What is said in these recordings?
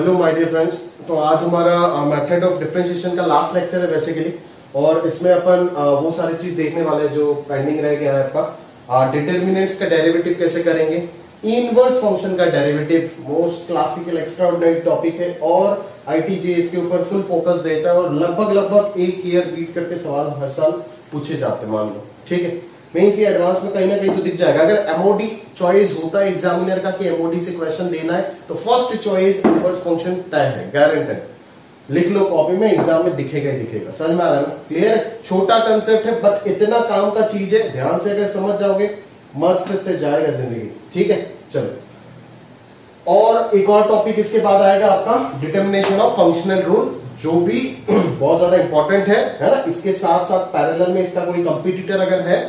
Hello my dear friends. तो आज हमारा मेथड ऑफ डिफरेंशिएशन का लास्ट लेक्चर है बेसिकली, और इसमें अपन वो सारी चीज देखने वाले हैं जो पेंडिंग रह गया है आपका। डिटर्मिनेंट्स का डेरिवेटिव कैसे करेंगे, इनवर्स फंक्शन का derivative most classical extraordinary topic है, और आईटीजे इसके ऊपर फुल फोकस देता है और लगभग एक ईयर बीट करके सवाल हर साल पूछे जाते हैं, मान लो। ठीक है, मेंस ये एडवांस में कहीं ना कहीं तो दिख जाएगा। अगर एमओडी चॉइस होता है एग्जामिनर का कि एमओडी से क्वेश्चन देना है, तो फर्स्ट चॉइस इनवर्स फंक्शन तय है, गारंटेड। लिख लो कॉपी में, एग्जाम में दिखेगा ही दिखेगा। समझ में आ रहा है ना? क्लियर है? छोटा कंसेप्ट है बट इतना काम का चीज है, ध्यान से अगर समझ जाओगे मस्त से जाएगा जिंदगी। ठीक है, चलो। और एक और टॉपिक इसके बाद आएगा आपका डिटर्मिनेशन ऑफ फंक्शनल रूल, जो भी बहुत ज्यादा इंपॉर्टेंट है ना। इसके साथ साथ पैरेलल में इसका कोई कंपटीटर अगर है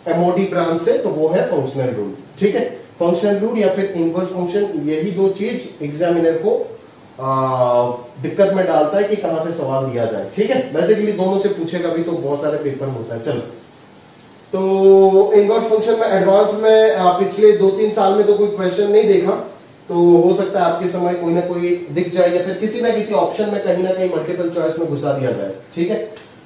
एमओडी ब्रांच से, तो वो है फंक्शनल रूल। ठीक है, फंक्शनल रूल या फिर इनवर्स फंक्शन, यही दो चीज एग्जामिनर को दिक्कत में डालता है कि कहां से सवाल दिया जाए। ठीक है, बेसिकली दोनों से पूछेगा भी तो बहुत सारे पेपर में होता है। चलो, तो इनवर्स फंक्शन में एडवांस में पिछले 2-3 साल में तो कोई क्वेश्चन नहीं देखा, तो हो सकता है आपके समय कोई ना कोई दिख जाए या फिर किसी ना किसी ऑप्शन में कहीं ना कहीं मल्टीपल चॉइस में घुसा दिया जाए। ठीक है,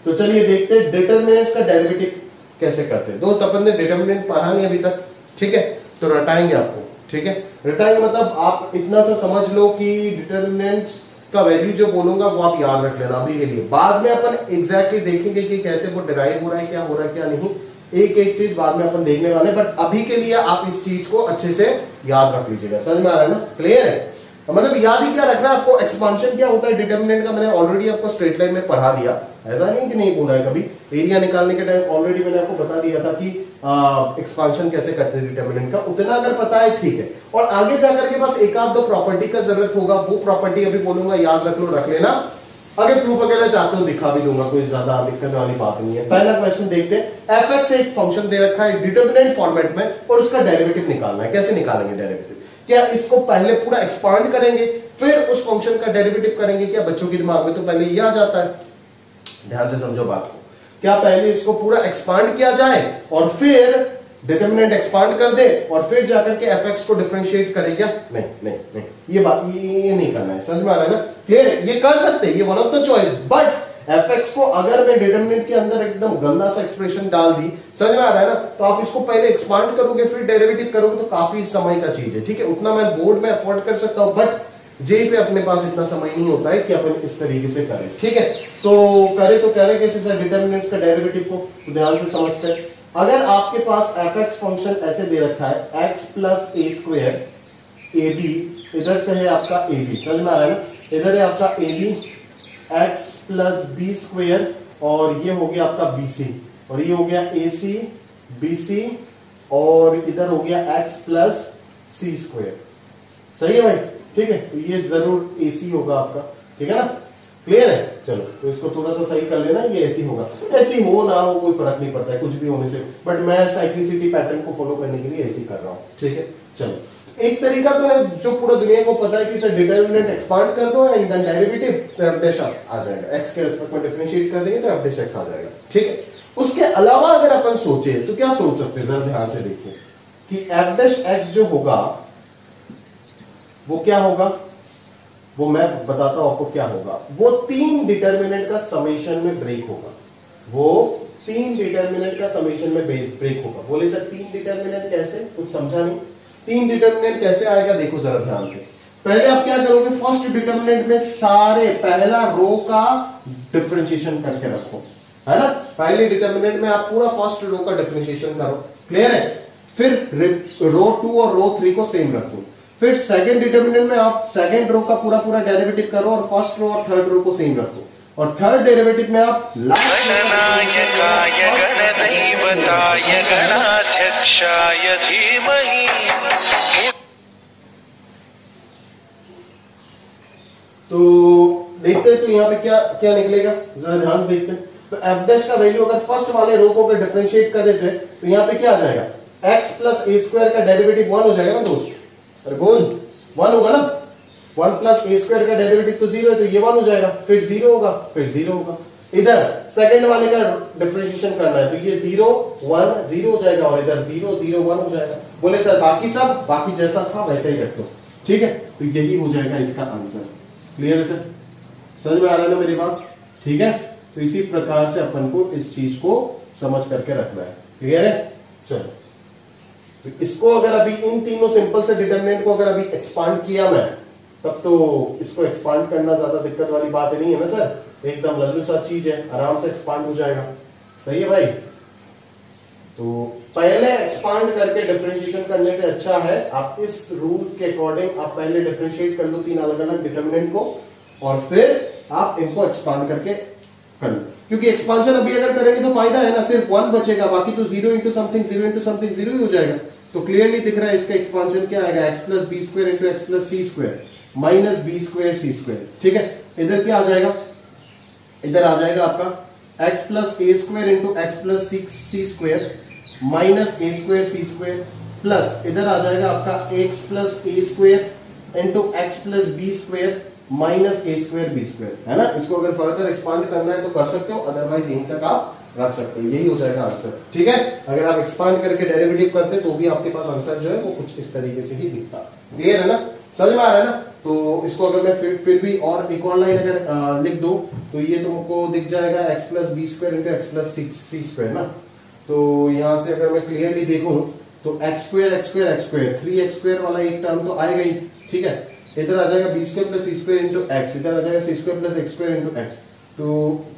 तो चलिए देखते हैं डिटर्मिनेंट्स का डेरिवेटिव कैसे करते हैं। दोस्त, अपन ने डिटर्मिनेंट पढ़ा नहीं अभी तक। ठीक है, तो रटाएंगे आपको। ठीक है, रटाएंगे मतलब आप इतना सा समझ लो कि डिटर्मिनेंट्स का वैल्यू जो बोलूंगा वो आप याद रख लेना अभी के लिए। बाद में अपन एग्जैक्टली देखेंगे कि कैसे वो डिराइव हो रहा है, क्या हो रहा है, क्या नहीं। एक एक चीज बाद में अपन देखने वाले, बट अभी के लिए आप इस चीज को अच्छे से याद रख लीजिएगा। समझ में आ रहा है ना? क्लियर है? मतलब याद ही क्या रखना है आपको, एक्सपांशन क्या होता है डिटर्मिनेंट का मैंने ऑलरेडी आपको स्ट्रेट लाइन में पढ़ा दिया। ऐसा नहीं कि नहीं बोला है कभी, एरिया निकालने के टाइम ऑलरेडी मैंने आपको बता दिया था कि एक्सपांशन कैसे करते हैं डिटर्मिनेंट का। उतना अगर पता है ठीक है, और आगे जाकर के पास एक आध दो प्रॉपर्टी का जरूरत होगा, वो प्रॉपर्टी अभी बोलूंगा, याद रख लो, रख लेना। अगर प्रूफ अगर चाहते हो दिखा भी दूंगा, कोई ज्यादा दिक्कत वाली बात नहीं है। पहला क्वेश्चन देखते हैं। एफ एक्स एक फंक्शन दे रखा है डिटर्मिनेंट फॉर्मेट में, और उसका डेरिवेटिव निकालना है। कैसे निकालेंगे डेरिवेटिव? क्या इसको पहले पूरा एक्सपांड करेंगे फिर उस फंक्शन का डेरिवेटिव करेंगे? क्या बच्चों के दिमाग में तो पहले ये आ जाता है? ध्यान से समझो बात को। क्या पहले इसको पूरा एक्सपांड किया जाए और फिर डिटर्मिनेंट एक्सपांड कर दे और फिर जाकर के एफ एक्स को डिफरेंशिएट करे? क्या नहीं नहीं नहीं, ये बात ये नहीं करना है। समझ में आ रहा है ना? क्लियर है? ये कर सकते हैं, ये one of the choice, but F x को अगर मैं डिटर्मिनेंट के अंदर एकदम गंदा सा एक्सप्रेशन डाल दी, समझ में आ रहा है ना, तो आप इसको पहले एक्सपांड करोगे फिर डेरिवेटिव करोगे, तो काफी समय का चीज है। ठीक है, उतना मैं बोर्ड में अफोर्ड कर सकता हूं, बट जेई पे अपने पास इतना समय नहीं होता है कि अपन इस तरीके से करें। ठीक है, तो करे तो कह रहे कैसे सर डिटर्मिनेंट्स का डेरिवेटिव को ध्यान से समझते हैं। अगर आपके पास एफ एक्स फंक्शन ऐसे दे रखा है x plus a square a b, इधर से है आपका ए बी, समझ में आ रहा है ना? इधर है आपका a b x plus b square, और ये हो गया आपका बी सी, और ये हो गया ए सी बी सी, और इधर हो गया एक्स प्लस सी स्क्वायर। सही है भाई? ठीक है, तो ये जरूर एसी होगा आपका। ठीक है ना? क्लियर है? चलो, तो इसको थोड़ा सा सही कर लेना, ये ऐसी होगा। ऐसी हो ना हो कोई फर्क नहीं पड़ता है, कुछ भी होने से, बट मैं साइक्लिसिटी पैटर्न को फॉलो करने के लिए ऐसी कर रहा हूं। ठीक है, चलो। एक तरीका तो है जो पूरा दुनिया को पता है कि सर डिटर्मिनेंट एक्सपांड कर दो एंड देन डेरिवेटिव, तो एफ डैश आ जाएगा। एक्स के रिस्पेक्ट में डिफरेंशिएट कर देंगे तो एफ डैश एक्स आ जाएगा। ठीक है, उसके अलावा अगर अपन सोचे तो क्या सोच सकते हैं, जरा ध्यान से देखिए कि एफ डैश एक्स जो होगा वो क्या होगा, वो मैं बताता हूं आपको क्या होगा। वो 3 डिटर्मिनेंट का समेशन में ब्रेक होगा। वो 3 डिटर्मिनेंट का समेशन में ब्रेक होगा। बोले सर 3 डिटर्मिनेंट कैसे, कुछ समझा नहीं। 3 डिटर्मिनेंट कैसे आएगा, देखो जरा ध्यान से। पहले आप क्या करोगे, फर्स्ट डिटर्मिनेंट में सारे पहला रो का डिफरेंशिएशन करके रखो, है ना? पहले डिटर्मिनेंट में आप पूरा फर्स्ट रो का डिफरेंशिएशन करो। क्लियर है? फिर रो 2 और रो 3 को सेम रखो। फिर सेकंड डिटर्मिनेंट में आप सेकंड रो का पूरा डेरिवेटिव करो और फर्स्ट रो और थर्ड रो को सेम रखो, और थर्ड डेरिवेटिव में आप तो देखते हैं तो यहाँ पे क्या क्या निकलेगा, जरा ध्यान से देखते हैं। तो एफ डैश का वैल्यू अगर फर्स्ट वाले रो को डिफरेंशिएट कर देते हैं तो यहाँ पे क्या आ जाएगा, एक्स प्लस ए स्क्वायर का डेरिवेटिव 1 हो जाएगा ना दोस्त। अरे बोल, 1 होगा ना? 1 प्लस ए स्क्वायर का डेरिवेटिव तो 0 है, तो ये 1 हो जाएगा, फिर 0 होगा, फिर 0 होगा। इधर सेकंड वाले का डिफरेंशिएशन करना है, तो ये 0 1 0 हो जाएगा, और इधर 0 0 1 हो जाएगा। बोले सर बाकी सब बाकी जैसा था वैसा ही रख दो। ठीक है, तो यही हो जाएगा इसका आंसर। क्लियर है सर? समझ में आ रहा है ना मेरी बात? ठीक है, तो इसी प्रकार से अपन को इस चीज को समझ करके रखना है। क्लियर है? चलो, तो इसको अगर अभी इन तीनों सिंपल से डिटरमिनेंट को अगर अभी एक्सपांड किया मैं, तब तो इसको एक्सपांड करना ज्यादा दिक्कत वाली बात नहीं है ना सर, एकदम लज्जू सा चीज है, आराम से एक्सपांड हो जाएगा। सही है भाई? तो पहले एक्सपांड करके डिफरेंशिएशन करने से अच्छा है आप इस रूल के अकॉर्डिंग आप पहले डिफरेंशिएट कर लो तीन अलग अलग डिटरमिनेंट को, और फिर आप इनको एक्सपांड करके कर लो। क्योंकि एक्सपांशन अभी अगर करेंगे तो फायदा है ना, सिर्फ 1 बचेगा, बाकी तो 0 इंटू समथिंग 0 ही हो जाएगा। तो क्लियरली दिख रहा है इसका एक्सपांशन क्या आएगा, x plus b square into x plus c square minus b square c square. ठीक है, इधर क्या आ जाएगा, इधर आ जाएगा आपका x plus a square into x plus c square minus a square c square, plus इधर आ जाएगा आपका x plus a square into x plus b square minus a square b square, है ना। इसको अगर फर्दर एक्सपांड करना है तो कर सकते हो, अदरवाइज यहीं तक आप रख सकते हो, यही हो जाएगा आंसर। ठीक है, अगर आप एक्सपांड करके डेरिवेटिव करते तो भी आपके पास आंसर जो है वो कुछ इस तरीके से ही दिखता। क्लियर है ना, समझ में आ रहा है ना। तो इसको अगर मैं फिर भी और एक और लाइन अगर लिख दो तो ये तुमको दिख जाएगा एक्स plus b square into x plus c square ना। तो यहां से अगर मैं क्लियरली देखूं तो एक्स स्क्वायर 3x स्क्वायर वाला एक टर्म तो आएगा ही। ठीक है, इधर आ जाएगा b square plus c square into x, इधर आ जाएगा c square plus x square into x. तो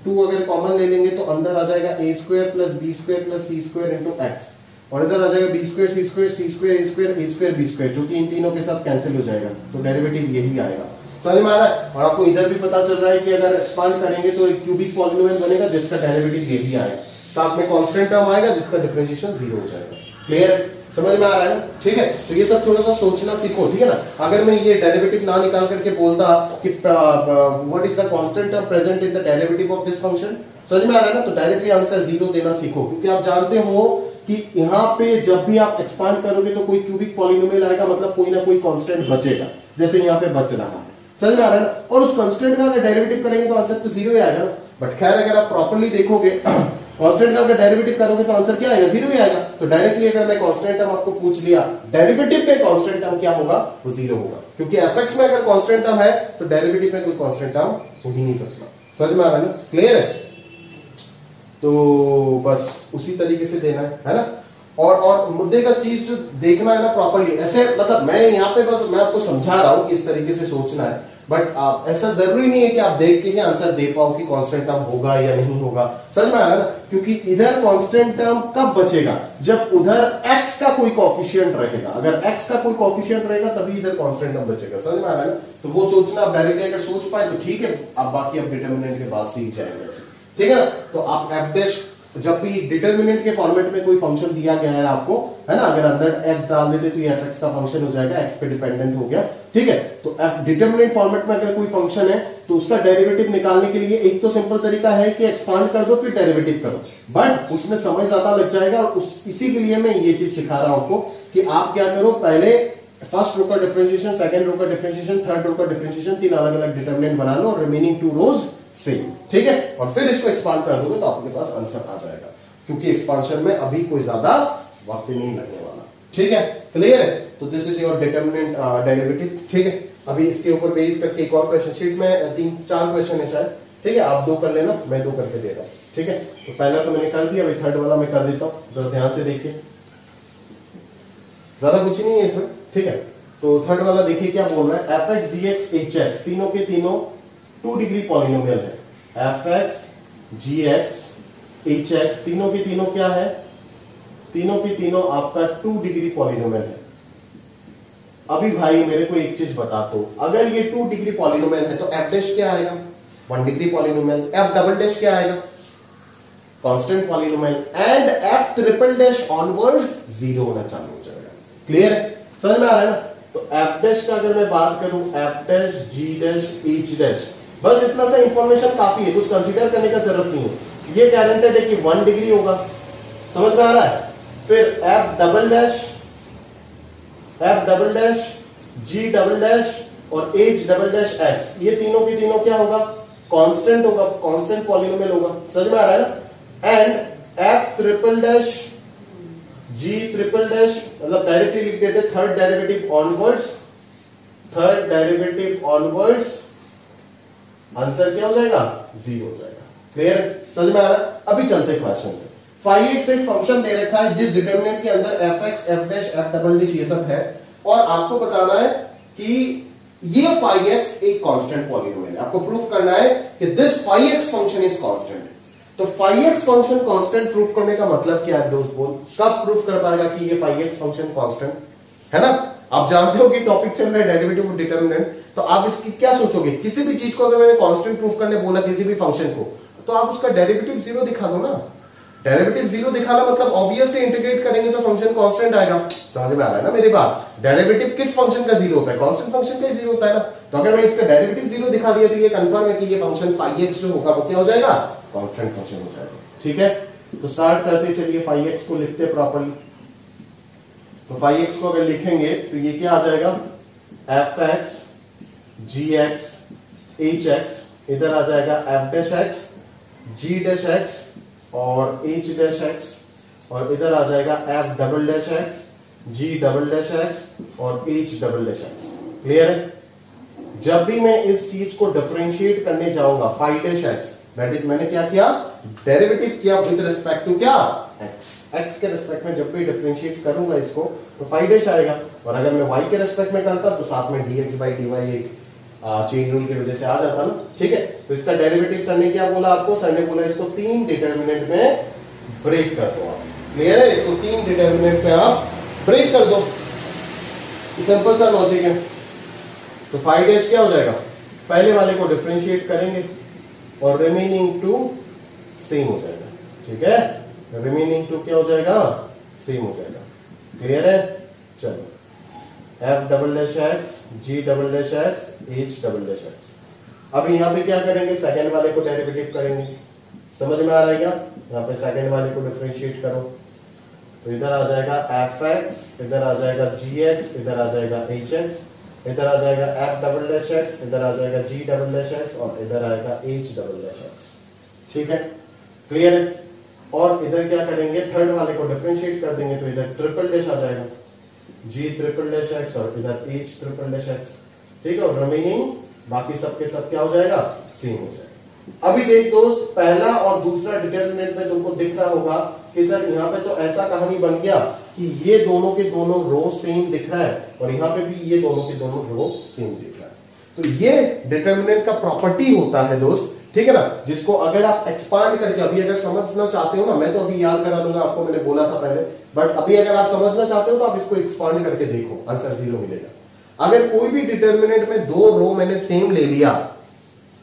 2 अगर कॉमन ले लेंगे तो अंदर आ जाएगा a square plus b square plus c square into x, और इधर आ जाएगा b square c square c square a square a square b square, जो कि इन तीनों के साथ कैंसिल हो जाएगा। तो डेरिवेटिव यही आएगा। समझ में आ रहा है? और आपको इधर भी पता चल रहा है कि अगर एक्सपांड करेंगे तो एक क्यूबिक पॉलिनोमियल बनेगा जिसका डेरिवेटिव ये भी आएगा, साथ में कांस्टेंट टर्म आएगा जिसका डिफरेंशिएशन 0 हो जाएगा। क्लियर है? समझ में आ रहा है ना? ठीक है, तो ये सब थोड़ा सा सोचना सीखो। ठीक है ना, अगर मैं ये डेरिवेटिव ना निकाल करके बोलता कि what is the constant term present in the derivative of this function, समझ में आ रहा है ना, तो डायरेक्टली आंसर 0 देना सीखो। क्योंकि आप जानते हो कि यहाँ पे जब भी आप एक्सपांड करोगे तो कोई क्यूबिक पॉलिनोमियल आएगा, मतलब कोई ना कोई कांस्टेंट बचेगा, जैसे यहाँ पे बच रहा है। समझ में आ रहा है ना, और उस कांस्टेंट का अगर डेरिवेटिव करेंगे तो आंसर तो 0 ही आएगा ना। बट खैर अगर आप प्रॉपर्ली देखोगे कांस्टेंट का अगर डेरिवेटिव करोगे तो आंसर क्या आएगा, 0 ही आएगा। तो डायरेक्टली अगर मैं कांस्टेंट टर्म आपको पूछ लिया, डेरिवेटिव में कांस्टेंट टर्म क्या होगा, वो 0 होगा। क्योंकि एफएक्स में अगर कांस्टेंट टर्म है तो डेरिवेटिव में कोई कांस्टेंट टर्म हो ही नहीं सकता। समझ में आ रहा है ना? क्लियर है? तो बस उसी तरीके से देना है ना। और मुद्दे का चीज जो देखना है ना प्रॉपर्ली, ऐसे मतलब मैं यहाँ पे बस मैं आपको समझा रहा हूं कि इस तरीके से सोचना है, बट ऐसा जरूरी नहीं है कि आप देख के ही आंसर दे पाओ कि कांस्टेंट टर्म होगा या नहीं होगा। समझ में आ रहा है ना? क्योंकि इधर कांस्टेंट टर्म कब बचेगा, जब उधर x का कोई कोएफिशिएंट रहेगा। अगर x का कोई कोएफिशिएंट रहेगा तभी इधर कांस्टेंट टर्म बचेगा। समझ में आ रहा है ना? तो वो सोचना आप डायरेक्टली अगर सोच पाए तो ठीक है, आप बाकी आप डिटरमिनेंट के बाद सीख जाएंगे। ठीक है ना? तो आप एफ डैश जब भी डिटरमिनेंट के फॉर्मेट में कोई फंक्शन दिया गया है आपको, है ना, अगर अंदर x डाल देते तो ये fx का फंक्शन हो जाएगा, x पे डिपेंडेंट हो गया। ठीक है, तो डिटरमिनेंट फॉर्मेट में अगर कोई फंक्शन है तो उसका डेरिवेटिव निकालने के लिए एक तो सिंपल तरीका है कि एक्सपांड कर दो फिर डेरिवेटिव करो, बट उसमें समय ज्यादा लग जाएगा। और इसी के लिए मैं ये चीज सिखा रहा हूं आपको कि आप क्या करो, पहले फर्स्ट रो का डिफरेंशिएशन, सेकंड रो का डिफरेंशिएशन, थर्ड रो का डिफरेंशिएशन, 3 अलग अलग डिटरमिनेंट बना लो और रिमेनिंग 2 रोज सेम। ठीक है, और फिर इसको एक्सपांड कर दोगे तो आपके पास आंसर आ जाएगा, क्योंकि एक्सपांशन में अभी कोई ज्यादा वक्त नहीं लगने वाला। ठीक है, क्लियर है? तो this is your determinant derivative. ठीक है, अभी इसके ऊपर बेस करके एक और क्वेश्चन शीट में 3-4 क्वेश्चन है शायद। ठीक है, आप 2 कर लेना, मैं 2 करके दे रहा हूं। ठीक है, तो पहला तो मैंने कर दिया, अभी थर्ड वाला मैं कर देता हूं, जरा ध्यान से देखिए, ज्यादा कुछ नहीं है इसमें। ठीक है, तो थर्ड वाला देखिए क्या बोल रहा है, एफ एक्स जी एक्स एच एक्स तीनों के तीनों 2 डिग्री पॉलिनोमियल है। एफ एक्स जी एक्स एच एक्स तीनों की तीनों क्या है, तीनों की तीनों आपका 2 डिग्री पॉलिनोमियल है। अभी भाई मेरे को एक चीज बता दो, अगर ये 2 डिग्री पॉलिनोमियल है तो एफ डैश क्या आएगा, 1 degree polynomial. F double dash क्या आएगा, constant polynomial. And f triple dash onwards 0 होना चालू हो जाएगा। क्लियर है? समझ में आ रहा है ना? तो एफ डैश का अगर मैं बात करूं, एफ डैश जी डैश एच डैश, बस इतना सा इंफॉर्मेशन काफी है, कुछ कंसीडर करने का जरूरत नहीं है। ये गारंटेड है कि 1 डिग्री होगा। समझ में आ रहा है? फिर एफ डबल डैश जी डबल डैश और एच डबल डैश एक्स, ये तीनों की तीनों क्या होगा, कांस्टेंट होगा, कांस्टेंट पॉलिनोमियल होगा। समझ में आ रहा है ना? And f triple dash g triple dash, मतलब डायरेक्टली लिख देते थर्ड डेरिवेटिव ऑनवर्ड्स आंसर क्या हो जाएगा? 0 हो जाएगा। क्लियर? समझ में आ रहा है? अभी चलते क्वेश्चन पे। फाइव एक्स एक फंक्शन दे रखा है जिस डिटरमिनेंट के अंदर f x, f dash, f double dash ये सब है, और आपको बताना है कि ये फाइव एक्स एक कांस्टेंट पॉलिनोमियल है। आपको प्रूफ करना है कि this five x function is constant. तो five x function constant proof करने का मतलब क्या है दोस्त? बोल, कब प्रूफ कर पाएगा कि ये फाइव एक्स फंक्शन कांस्टेंट है ना? आप जानते हो कि टॉपिक चल रहा है डेरिवेटिव ऑफ डिटरमिनेंट, तो आप इसकी क्या सोचोगे? किसी भी चीज को अगर मैंने कांस्टेंट प्रूफ करने बोला किसी भी फंक्शन को, तो आप उसका डेरिवेटिव 0 दिखा दो ना। डेरिवेटिव 0 दिखाना मतलब ऑब्वियसली इंटीग्रेट करेंगे तो फंक्शन कांस्टेंट आएगा। समझ में आ रहा है ना मेरी बात? डेरिवेटिव किस फंक्शन का 0 होता है? कांस्टेंट फंक्शन का 0 होता है ना। तो अगर मैं इसका डेरिवेटिव 0 दिखा दिया तो ये कंफर्म है कि ये फंक्शन 5x जो होगा वो क्या हो जाएगा? कांस्टेंट फंक्शन हो जाएगा। ठीक है, तो स्टार्ट करते चलिए। 5x को लिखते प्रॉपर्ली। तो 5x को अगर लिखेंगे तो ये क्या आ जाएगा? fx gx hx, इधर आ जाएगा f dash x g dash x और h डैश x, और इधर आ जाएगा f double dash x g double dash x और h double dash x। Clear है? जब भी मैं इस चीज को डिफरेंशिएट करने जाऊंगा 5 डैश x, दैट इज मैंने क्या किया? डेरिवेटिव किया विद रिस्पेक्ट टू क्या? x के रिस्पेक्ट में जब भी डिफरेंशिएट करूंगा इसको तो 5 डैश आएगा, और अगर मैं y के रिस्पेक्ट में करता तो साथ में dx बाई dy एक चेन रूल की वजह से आ जाता ना। ठीक है, तो इसका डेरिवेटिव सर ने क्या बोला आपको? सर ने बोला इसको 3 डिटरमिनेंट में ब्रेक कर दो आप। क्लियर है? इसको 3 डिटरमिनेंट में आप ब्रेक कर दो। सिंपल सा लॉजिक है। तो 5 डैश क्या हो जाएगा? पहले वाले को डिफरेंशिएट करेंगे और रिमेनिंग टू सेम हो जाएगा। ठीक है, रिमेनिंग टू क्या हो जाएगा? सेम हो जाएगा। क्लियर है? चलो, f double dash x g double dash x h double dash x। अब यहां पे क्या करेंगे? सेकंड वाले को डेरिवेटिव करेंगे। समझ में आ रहा है क्या? यहां पे सेकंड वाले को डिफरेंशिएट करो तो इधर आ जाएगा fx, इधर आ जाएगा gx, इधर आ जाएगा hx, इधर आ जाएगा f डबल डैश x, इधर आ जाएगा g डबल डैश x और इधर आएगा h डबल डैश x। ठीक है, क्लियर है? और इधर क्या करेंगे? थर्ड वाले को डिफरेंशिएट कर देंगे तो इधर ट्रिपल डैश आ जाएगा, g ट्रिपल डैश x और इधर h ट्रिपल डैश x। ठीक है, और रिमेनिंग बाकी सबके सब क्या हो जाएगा? सेम हो जाएगा। अभी देख दोस्त, पहला और दूसरा डिटरमिनेंट में तुमको दिख रहा होगा कि सर यहाँ पे तो ऐसा कहानी बन गया कि ये दोनों के दोनों रो सेम दिख रहा है और यहाँ पे भी ये दोनों के दोनों रो सेम दिख रहा है। तो ये डिटरमिनेंट का प्रॉपर्टी होता है दोस्त। ठीक है ना, जिसको अगर आप एक्सपांड करके अभी अगर समझना चाहते हो ना, मैं तो अभी याद करा दूंगा आपको, मैंने बोला था पहले, बट अभी अगर आप समझना चाहते हो तो आप इसको एक्सपांड करके देखो, आंसर 0 मिलेगा। अगर कोई भी डिटरमिनेंट में 2 रो मैंने सेम ले लिया,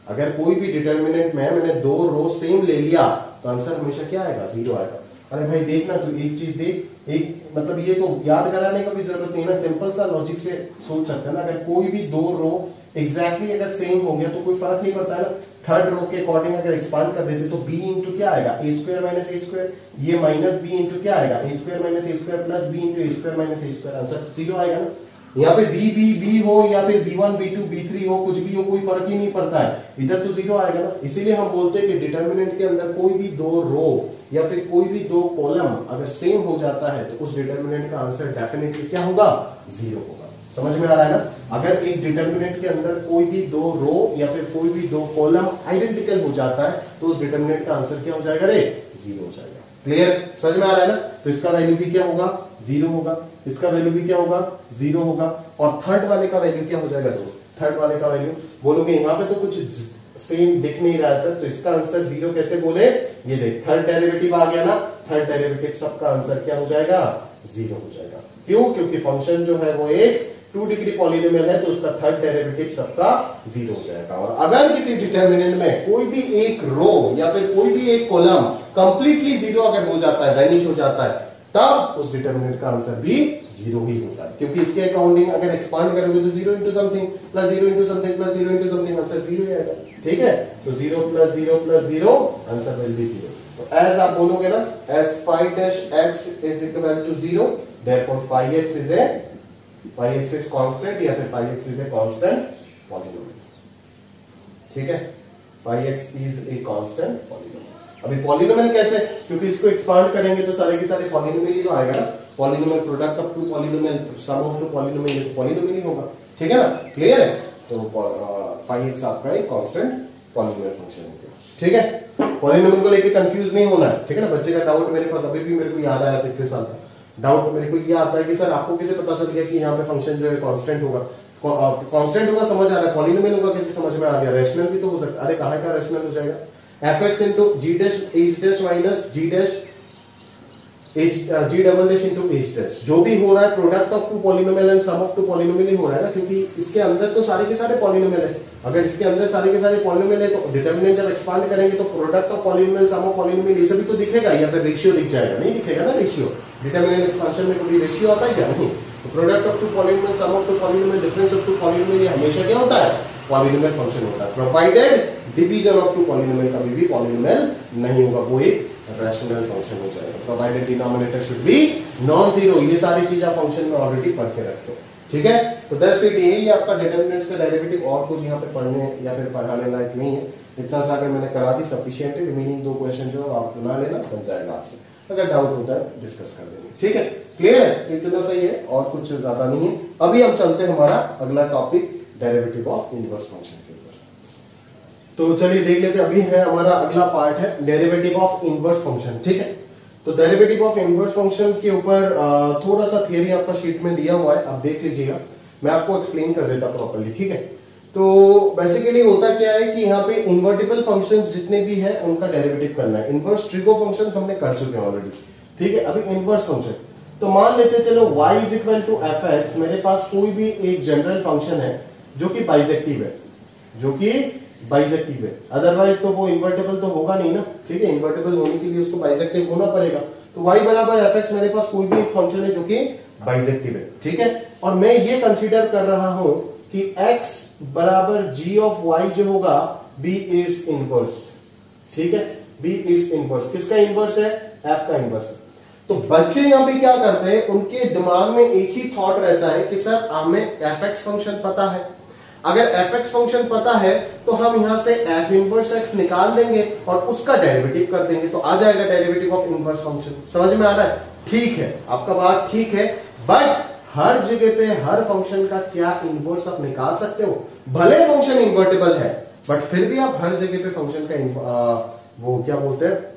अगर कोई भी डिटरमिनेंट में मैंने 2 रो सेम ले लिया तो आंसर हमेशा क्या आएगा? 0 आएगा। अरे भाई देखना, तू एक चीज देख, एक मतलब ये तो याद कराने का भी जरूरत नहीं ना, सिंपल सा लॉजिक से सोच सकते हैं ना। अगर कोई भी 2 रो एग्जैक्टली अगर सेम हो गया तो कोई फर्क नहीं पड़ता है ना। थर्ड रो के अकॉर्डिंग अगर एक्सपांड कर देते तो b इंटू क्या आएगा? ए स्क्वायर माइनस ए स्क्वायर, ये माइनस b इंटू क्या आएगा? ए square minus a square plus b into A square minus a square, answer 0 आएगा ना। यहाँ पे b हो या फिर b1 b2 b3 हो, कुछ भी हो, कोई फर्क ही नहीं पड़ता है, इधर तो 0 आएगा ना। इसीलिए हम बोलते हैं कि डिटरमिनेंट के अंदर कोई भी 2 रो या फिर कोई भी 2 कॉलम अगर सेम हो जाता है तो उस डिटरमिनेंट का आंसर डेफिनेटली क्या होगा? 0 होगा। समझ में आ रहा है ना? अगर एक डिटरमिनेंट के अंदर कोई भी 2 रो या फिर कोई भी 2 कॉलम आइडेंटिकल हो जाता है तो उस डिटरमिनेंट का आंसर क्या हो जाएगा रे? 0 हो जाएगा। क्लियर? समझ में आ रहा है ना? तो इसका वैल्यू भी क्या होगा? 0 होगा। इसका वैल्यू भी क्या होगा? 0 होगा। और थर्ड वाले का वैल्यू क्या हो जाएगा दोस्त? थर्ड वाले का वैल्यू बोलोगे यहाँ पे तो कुछ सेम दिख नहीं रहा है सर, तो इसका आंसर 0 कैसे बोले? ये देख, थर्ड डेरिवेटिव आ गया ना, थर्ड डेरिवेटिव सबका आंसर क्या हो जाएगा? 0 हो जाएगा। क्यों? क्योंकि फंक्शन जो है वो एक 2 डिग्री पॉलिनोमियल है तो उसका थर्ड डेरिवेटिव सबका 0 हो जाएगा। और अगर किसी डिटरमिनेंट में कोई भी एक रो या फिर कोई भी एक कॉलम कंप्लीटली 0 अगर हो जाता है, वैनिश हो जाता है, तब उस डिटरमिनेंट का आंसर भी 0 ही होता है। क्योंकि इसके अकॉर्डिंग अगर एक्सपांड करोगे तो 0 into something plus 0 into something plus 0 into something, answer 0 ही आएगा। ठीक है, तो 0 plus 0 plus 0, answer will be 0। तो एज आप बोलोगे ना, as 5-x is equal to 0, therefore 5x is constant या फिर 5x is a constant polynomial. ठीक है, 5x is a constant polynomial. अभी पॉलिनोमियल कैसे? क्योंकि इसको एक्सपांड करेंगे तो सारे के सारे पॉलिनोमियल ही तो आएगा ना। Polynomial product of 2 polynomial, sum of 2 polynomial polynomial ही होगा। ठीक है ना? क्लियर है? तो 5x आपका एक कांस्टेंट पॉलिनोमियल फंक्शन हो गया। ठीक है, पॉलिनोमियल को लेके कंफ्यूज नहीं होना है, ठीक है ना। बच्चे का डाउट मेरे पास अभी भी मेरे को याद आया था इतने साल का डाउट मेरे को ये आता है कि सर आपको कैसे पता चल गया कि यहाँ पे फंक्शन जो है कांस्टेंट होगा, कांस्टेंट होगा समझ आ रहा है, पॉलिनोमियल होगा कैसे समझ में आ गया, रैशनल भी तो हो सकता है। अरे कहाँ का रैशनल हो जाएगा, fx into g dash h dash minus g dash g double dash into h dash, जो भी हो रहा है product of two polynomial and sum of two polynomial ही हो रहा है ना, क्योंकि इसके अंदर तो सारे के सारे पॉलिनोमियल है। अगर इसके अंदर सारे के सारे पॉलिनोमियल है तो डिटरमिनेंट जब एक्सपांड करेंगे तो product of polynomial sum of polynomial ये सभी तो दिखेगा, या फिर रेशियो दिख जाएगा, नहीं दिखेगा ना रेशियो। डिटरमिनेंट एक्सपांशन में कोई रेशियो आता है क्या, नहीं। तो product of two polynomial sum of two polynomial difference of two polynomial ये हमेशा क्या होता है, पॉलिनोमियल फंक्शन होता है, provided division of two polynomial कभी भी पॉलिनोमियल नहीं होगा, वो एक रैशनल फंक्शन हो जाएगा। Provided denominator should be non zero, ये सारी चीजें फंक्शन में ऑलरेडी पढ़ के रखते हो। ठीक है, तो दैट्स इट, यही आपका डिटरमिनेंट्स का डेरिवेटिव, और कुछ यहाँ पे पढ़ने या फिर पढ़ाने लायक नहीं है। इतना सा अगर मैंने करा दी सफिशिएंट है, रिमेनिंग 2 क्वेश्चन जो आप बना लेना, बन जाएगा आपसे। अगर डाउट होता है डिस्कस कर देंगे, ठीक है, क्लियर है, इतना सही है और कुछ ज्यादा नहीं है। अभी हम चलते हैं हमारा अगला topic derivative of inverse function के ऊपर। तो चलिए देख लेते हैं, अभी है हमारा अगला पार्ट है डेरिवेटिव ऑफ इनवर्स फंक्शन। ठीक है, तो डेरिवेटिव ऑफ इनवर्स फंक्शन के ऊपर थोड़ा सा थियरी आपका शीट में दिया हुआ है, आप देख लीजिएगा, मैं आपको एक्सप्लेन कर देता प्रॉपर्ली। ठीक है, तो बेसिकली होता क्या है कि यहाँ पे इन्वर्टिबल फंक्शंस जितने भी हैं उनका डेरिवेटिव करना है। इनवर्स ट्रिगो फंक्शंस हमने कर चुके हैं ऑलरेडी। ठीक है, अभी इनवर्स फंक्शन, तो मान लेते चलो y is equal to f x, मेरे पास कोई भी एक जनरल फंक्शन है जो कि बाइजेक्टिव है, जो कि बाइजेक्टिव है, अदरवाइज तो वो इन्वर्टेबल तो होगा नहीं ना। ठीक है, इन्वर्टेबल होने के लिए उसको बाइजेक्टिव होना पड़ेगा। तो y बराबर एफ एक्स मेरे पास कोई भी एक फंक्शन है जो कि बाइजेक्टिव है। ठीक है, और मैं ये कंसीडर कर रहा हूं कि x बराबर g ऑफ y जो होगा बी इट्स इनवर्स। ठीक है, बी इट्स इनवर्स, किसका इनवर्स है, f का इनवर्स। तो बच्चे यहां पे क्या करते हैं, उनके दिमाग में एक ही थॉट रहता है कि सर हमें fx फंक्शन पता है, अगर fx फंक्शन पता है तो हम यहां से f इनवर्स x निकाल देंगे और उसका डेरिवेटिव कर देंगे, तो आ जाएगा डेरिवेटिव ऑफ इनवर्स फंक्शन। समझ में आ रहा है, ठीक है, आपका बात ठीक है, बट हर जगह पे हर फंक्शन का क्या इनवर्स आप निकाल सकते हो, भले फंक्शन इन्वर्टेबल है बट फिर भी आप हर जगह पे फंक्शन का वो क्या बोलते हैं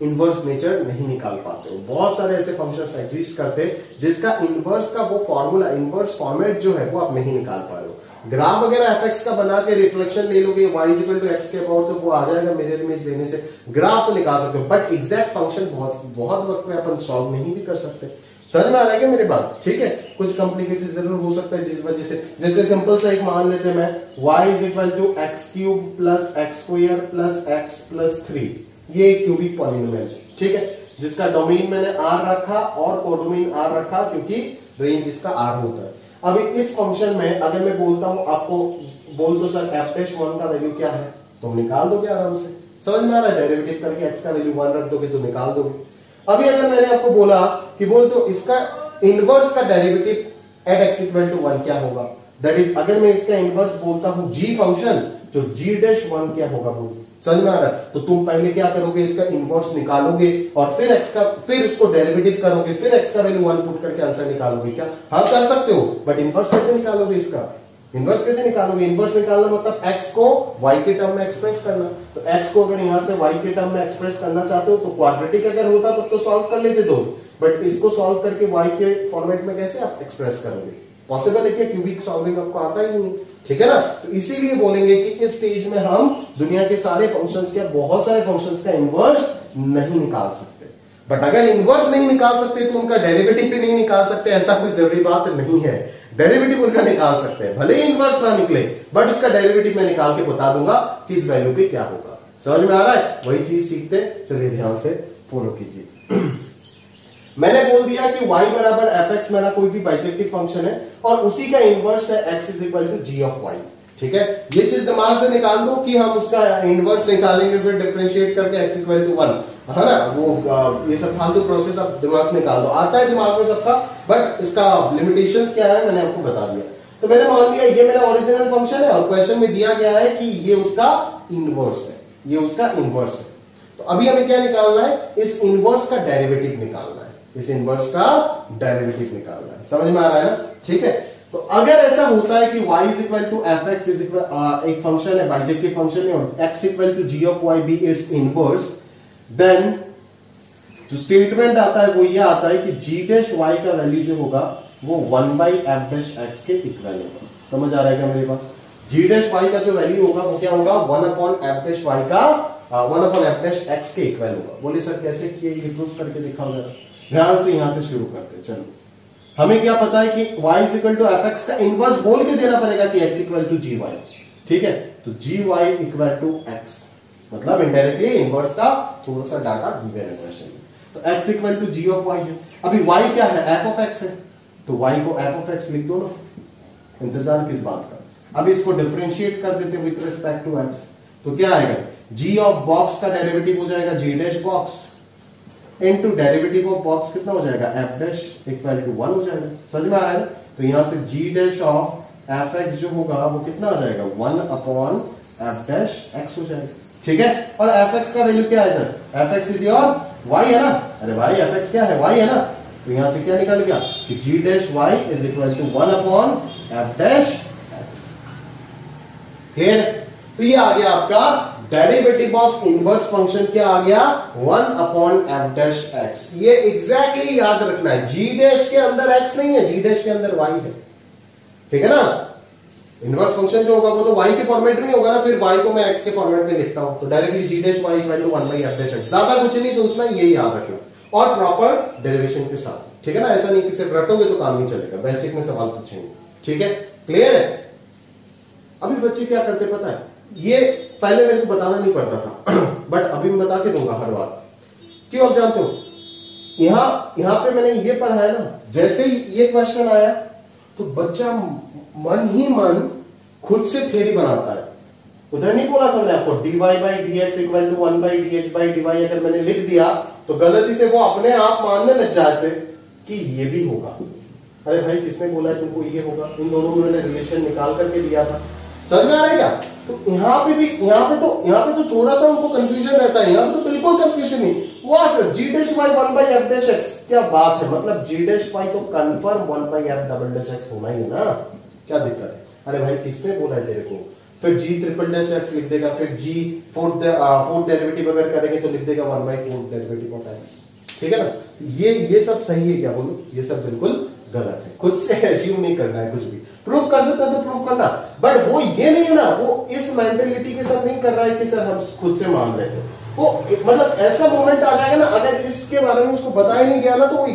इनवर्स नेचर नहीं निकाल पाते हो। बहुत सारे ऐसे फंक्शंस एग्जिस्ट करते हैं जिसका इनवर्स का वो फॉर्मूला, इनवर्स फॉर्मेट जो है वो आप नहीं निकाल पा रहे हो। ग्राफ वगैरह एफएक्स का बना के रिफ्लेक्शन ले लोगे y इक्वल टू एक्स के अबाउट, तो वो आ जाएगा मिरर इमेज लेने से, ग्राफ तो निकाल सकते हो, बट एग्जैक्ट फंक्शन बहुत वक्त में अपन सॉल्व नहीं भी कर सकते। समझ में आ रहा है क्या मेरी बात, ठीक है, कुछ कॉम्प्लिकेशन जरूर हो सकता है जिस वजह से, जैसे सिंपल सा एक मान लेते हैं मैं y is equal to x cube plus x square plus x plus 3, ये एक क्यूबिक पॉलिनोमियल है। ठीक है, जिसका डोमेन मैंने r रखा और कोडोमेन r रखा क्योंकि रेंज इसका r होता है। अभी इस फंक्शन में अगर मैं बोलता हूं आपको, बोल दो सर f'1 का वैल्यू क्या है, तो निकाल दोगे आराम से। समझ में आ रहा है, डेरिवेटिव करके x का वैल्यू 1 रख दोगे तो निकाल दोगे। अभी अगर मैंने आपको बोला कि बोल तो इसका इनवर्स का derivative at x equal to 1 क्या होगा, दैट इज अगर मैं इसका इनवर्स बोलता हूं g फंक्शन, तो g'1 क्या होगा बोल, समझ में आ रहा है। तो तुम पहले क्या करोगे, इसका इनवर्स निकालोगे और फिर x का, फिर उसको डेरिवेटिव करोगे, फिर x का वैल्यू 1 पुट करके आंसर निकालोगे। क्या हाँ कर सकते हो, बट इनवर्स कैसे निकालोगे, इसका इनवर्स कैसे निकालोगे, इनवर्स निकालना मतलब x को y के टर्म में एक्सप्रेस करना। तो x को अगर यहां से y के टर्म में एक्सप्रेस करना चाहते हो तो क्वाड्रेटिक अगर होता तब तो सॉल्व कर लेते दोस्त, बट इसको सॉल्व करके y के फॉर्मेट में कैसे आप एक्सप्रेस करोगे, पॉसिबल है क्या, क्यूबिक सॉल्विंग आपको आता ही नहीं, ठीक है ना। तो इसीलिए बोलेंगे कि इस स्टेज में हम दुनिया के सारे फंक्शंस के, बहुत सारे फंक्शंस का इनवर्स नहीं निकाल सकते, बट अगर इनवर्स नहीं निकाल सकते तो उनका डेरिवेटिव भी नहीं निकाल सकते, ऐसा कोई जरूरी बात नहीं है। डेरिवेटिव उनका निकाल सकते हैं, भले ही इनवर्स ना निकले बट उसका डेरिवेटिव मैं निकाल के बता दूंगा कि इस वैल्यू पे क्या होगा। समझ में आ रहा है, वही चीज सीखते, चलिए ध्यान से फॉलो कीजिए। मैंने बोल दिया कि y बराबर एफ एक्स मेरा कोई भी बाइजेक्टिव फंक्शन है और उसी का इनवर्स है x is equal to g of y। ठीक है, ये चीज दिमाग से निकाल दो कि हम उसका इनवर्स निकालेंगे फिर डिफरेंशिएट करके x इक्वल टू 1, है ना, वो ये सब फालतू प्रोसेस आप दिमाग से निकाल दो, आता है दिमाग में सबका, बट इसका लिमिटेशंस क्या है मैंने आपको बता दिया। तो मैंने मान लिया ये मेरा ओरिजिनल फंक्शन है और क्वेश्चन में दिया गया है कि ये उसका इनवर्स है, ये उसका इनवर्स है। तो अभी हमें क्या निकालना है, इस इनवर्स का डेरिवेटिव निकालना है, इस इनवर्स का डेरिवेटिव निकालना है। समझ में आ रहा है ना, ठीक है। तो अगर ऐसा होता है कि y is equal to f x is equal, एक फंक्शन है बाइजेक्टिव फंक्शन है और x equal to g of y be its inverse, then जो स्टेटमेंट आता है वो ये आता है कि g डैश y का वैल्यू जो होगा वो 1 बाई एफ डैश एक्स के इक्वल होगा। समझ आ रहा है क्या मेरे पास? g डैश y का जो वैल्यू होगा वो क्या होगा? 1 अपॉन एफ डैश y का 1 अपॉन एफ डैश एक्स के इक्वल होगा। बोले सर कैसे किए, ये प्रूफ करके दिखाओ जरा। ध्यान से यहां से शुरू करते हैं। चलो, हमें क्या पता है कि y is equal to f x का इनवर्स बोल के देना पड़ेगा कि x equal to g y. ठीक है, तो g y equal to x, मतलब इनडायरेक्टली इनवर्स का थोड़ा सा डाटा गिवन है क्वेश्चन में। तो x equal to g of y है। अभी y क्या है? f ऑफ x है, तो y को f ऑफ x लिख दो ना, इंतजार किस बात का। अब इसको डिफरेंशिएट कर देते हैं विद रिस्पेक्ट टू x, तो क्या आएगा? g ऑफ बॉक्स का डेरिवेटिव हो जाएगा g dash box into derivative of box कितना हो जाएगा? f डैश इक्वल टू 1 हो जाएगा। समझ में आ रहा है? तो यहां से g dash of f x जो होगा वो कितना आ जाएगा? 1 अपॉन f डैश x हो जाएगा। ठीक है, और f x का वैल्यू क्या है sir? f x is your y है ना? अरे भाई f x क्या है? y है ना? तो यहां से क्या निकल गया कि g dash y is equal to 1 upon f dash x। Clear? तो ये आ गया आपका डेरिवेटिव ऑफ इनवर्स फंक्शन। क्या आ गया? 1 अपॉन एफ डैश एक्स। ये एग्जैक्टली याद रखना है, जी डैश के अंदर एक्स नहीं है, जी डैश के अंदर वाई है। ठीक है ना? इनवर्स फंक्शन जो होगा वो तो वाई के फॉर्मेट में होगा ना, फिर वाई को मैं एक्स के फॉर्मेट में लिखता हूं, तो directly g dash y equal to 1 by f dash x. ज्यादा कुछ नहीं सोचना, ये याद रखना, और प्रॉपर डेरिवेशन के साथ। ठीक है ना? ऐसा नहीं कि सिर्फ रटोगे तो काम नहीं चलेगा, बेसिक में सवाल पूछेंगे। ठीक है, क्लियर है? अभी बच्चे क्या करते पता है, ये पहले मेरे को बताना नहीं पड़ता था बट अभी मैं बता के दूंगा हर बार। क्यों? आप जानते हो, यहां पे मैंने ये पढ़ा है ना, जैसे ही ये क्वेश्चन आया तो बच्चा मन ही मन खुद से थ्योरी बनाता है। उधर नहीं बोला था मैंने आपको dy by d x equal to 1 by d x by d y, अगर मैंने लिख दिया तो गलती से वो अपने आप मानने लग जाते कि ये भी होगा। अरे भाई किसने बोला है तुमको ये होगा? इन दोनों में मैंने रिलेशन निकाल करके दिया था। समझ में आ रहा है क्या? तो यहाँ पे तो थोड़ा सा उनको कंफ्यूजन रहता है, यहाँ पे तो बिल्कुल कंफ्यूजन नहीं। वाह sir, g dash y 1 by f dash x, क्या बात है, मतलब जी डैश वाई तो confirm 1 by f double dash x होना ही है ना, क्या दिक्कत है? अरे भाई किसने बोला है तेरे को? फिर जी ट्रिपल डैश एक्स लिख देगा, फिर जी फोर्थ डेरिवेटिव अगर करेंगे तो लिख देगा 1 by fourth derivative of x. ठीक है ना? ये सब सही है क्या? बोलो, ये सब बिल्कुल गलत है। खुद से एज्यूम नहीं करना है कुछ भी। प्रूफ कर सकता है तो प्रूफ करना, बट वो ये नहीं है ना, वो इस मेंटेलिटी के साथ नहीं कर रहा है कि सर हम खुद से मान रहे थे। वो मतलब ऐसा मोमेंट आ जाएगा ना, अगर इसके बारे में उसको बताया नहीं गया ना, तो वो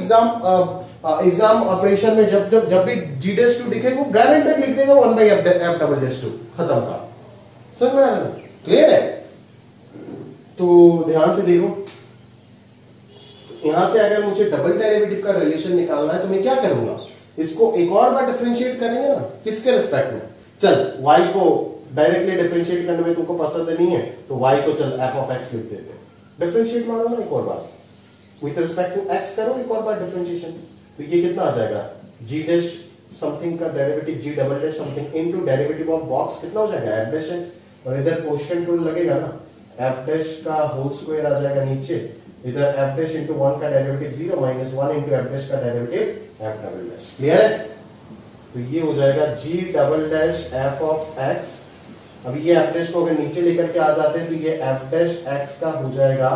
एग्जाम ऑपरेशन में जब भी जी डैश 2 दिखे वो गारंटेड लिख देगा 1 बाई एफ डबल डैश 2, खत्म का। समझ में आ रहा है? क्लियर है? तो ध्यान से देखो, यहां से अगर मुझे डबल डेरिवेटिव का रिलेशन निकालना है तो मैं क्या करूंगा? इसको एक और बार डिफरेंशिएट करेंगे ना, किसके रिस्पेक्ट में? चल y को डायरेक्टली डिफरेंशिएट करने में तुमको पसंद नहीं है तो y को चल f ऑफ x लिख देते हैं। डिफरेंशिएट मारो ना एक और बार, विद रिस्पेक्ट टू x करो एक और बार डिफरेंशिएशन। तो ये कितना आ जाएगा? g डैश समथिंग का derivative g double dash something into derivative of box कितना हो जाएगा? f डैश x, और इधर कोएफिशिएंट रूल लगेगा ना, f डैश का होल स्क्वायर आ जाएगा नीचे, इधर f डैश इनटू 1 का derivative 0 minus 1 into f dash का derivative f double dash. Clear है? तो ये हो जाएगा g double dash f of x। अभी ये f डैश को अगर नीचे लेकर के आ जाते हैं तो ये f डैश x का हो जाएगा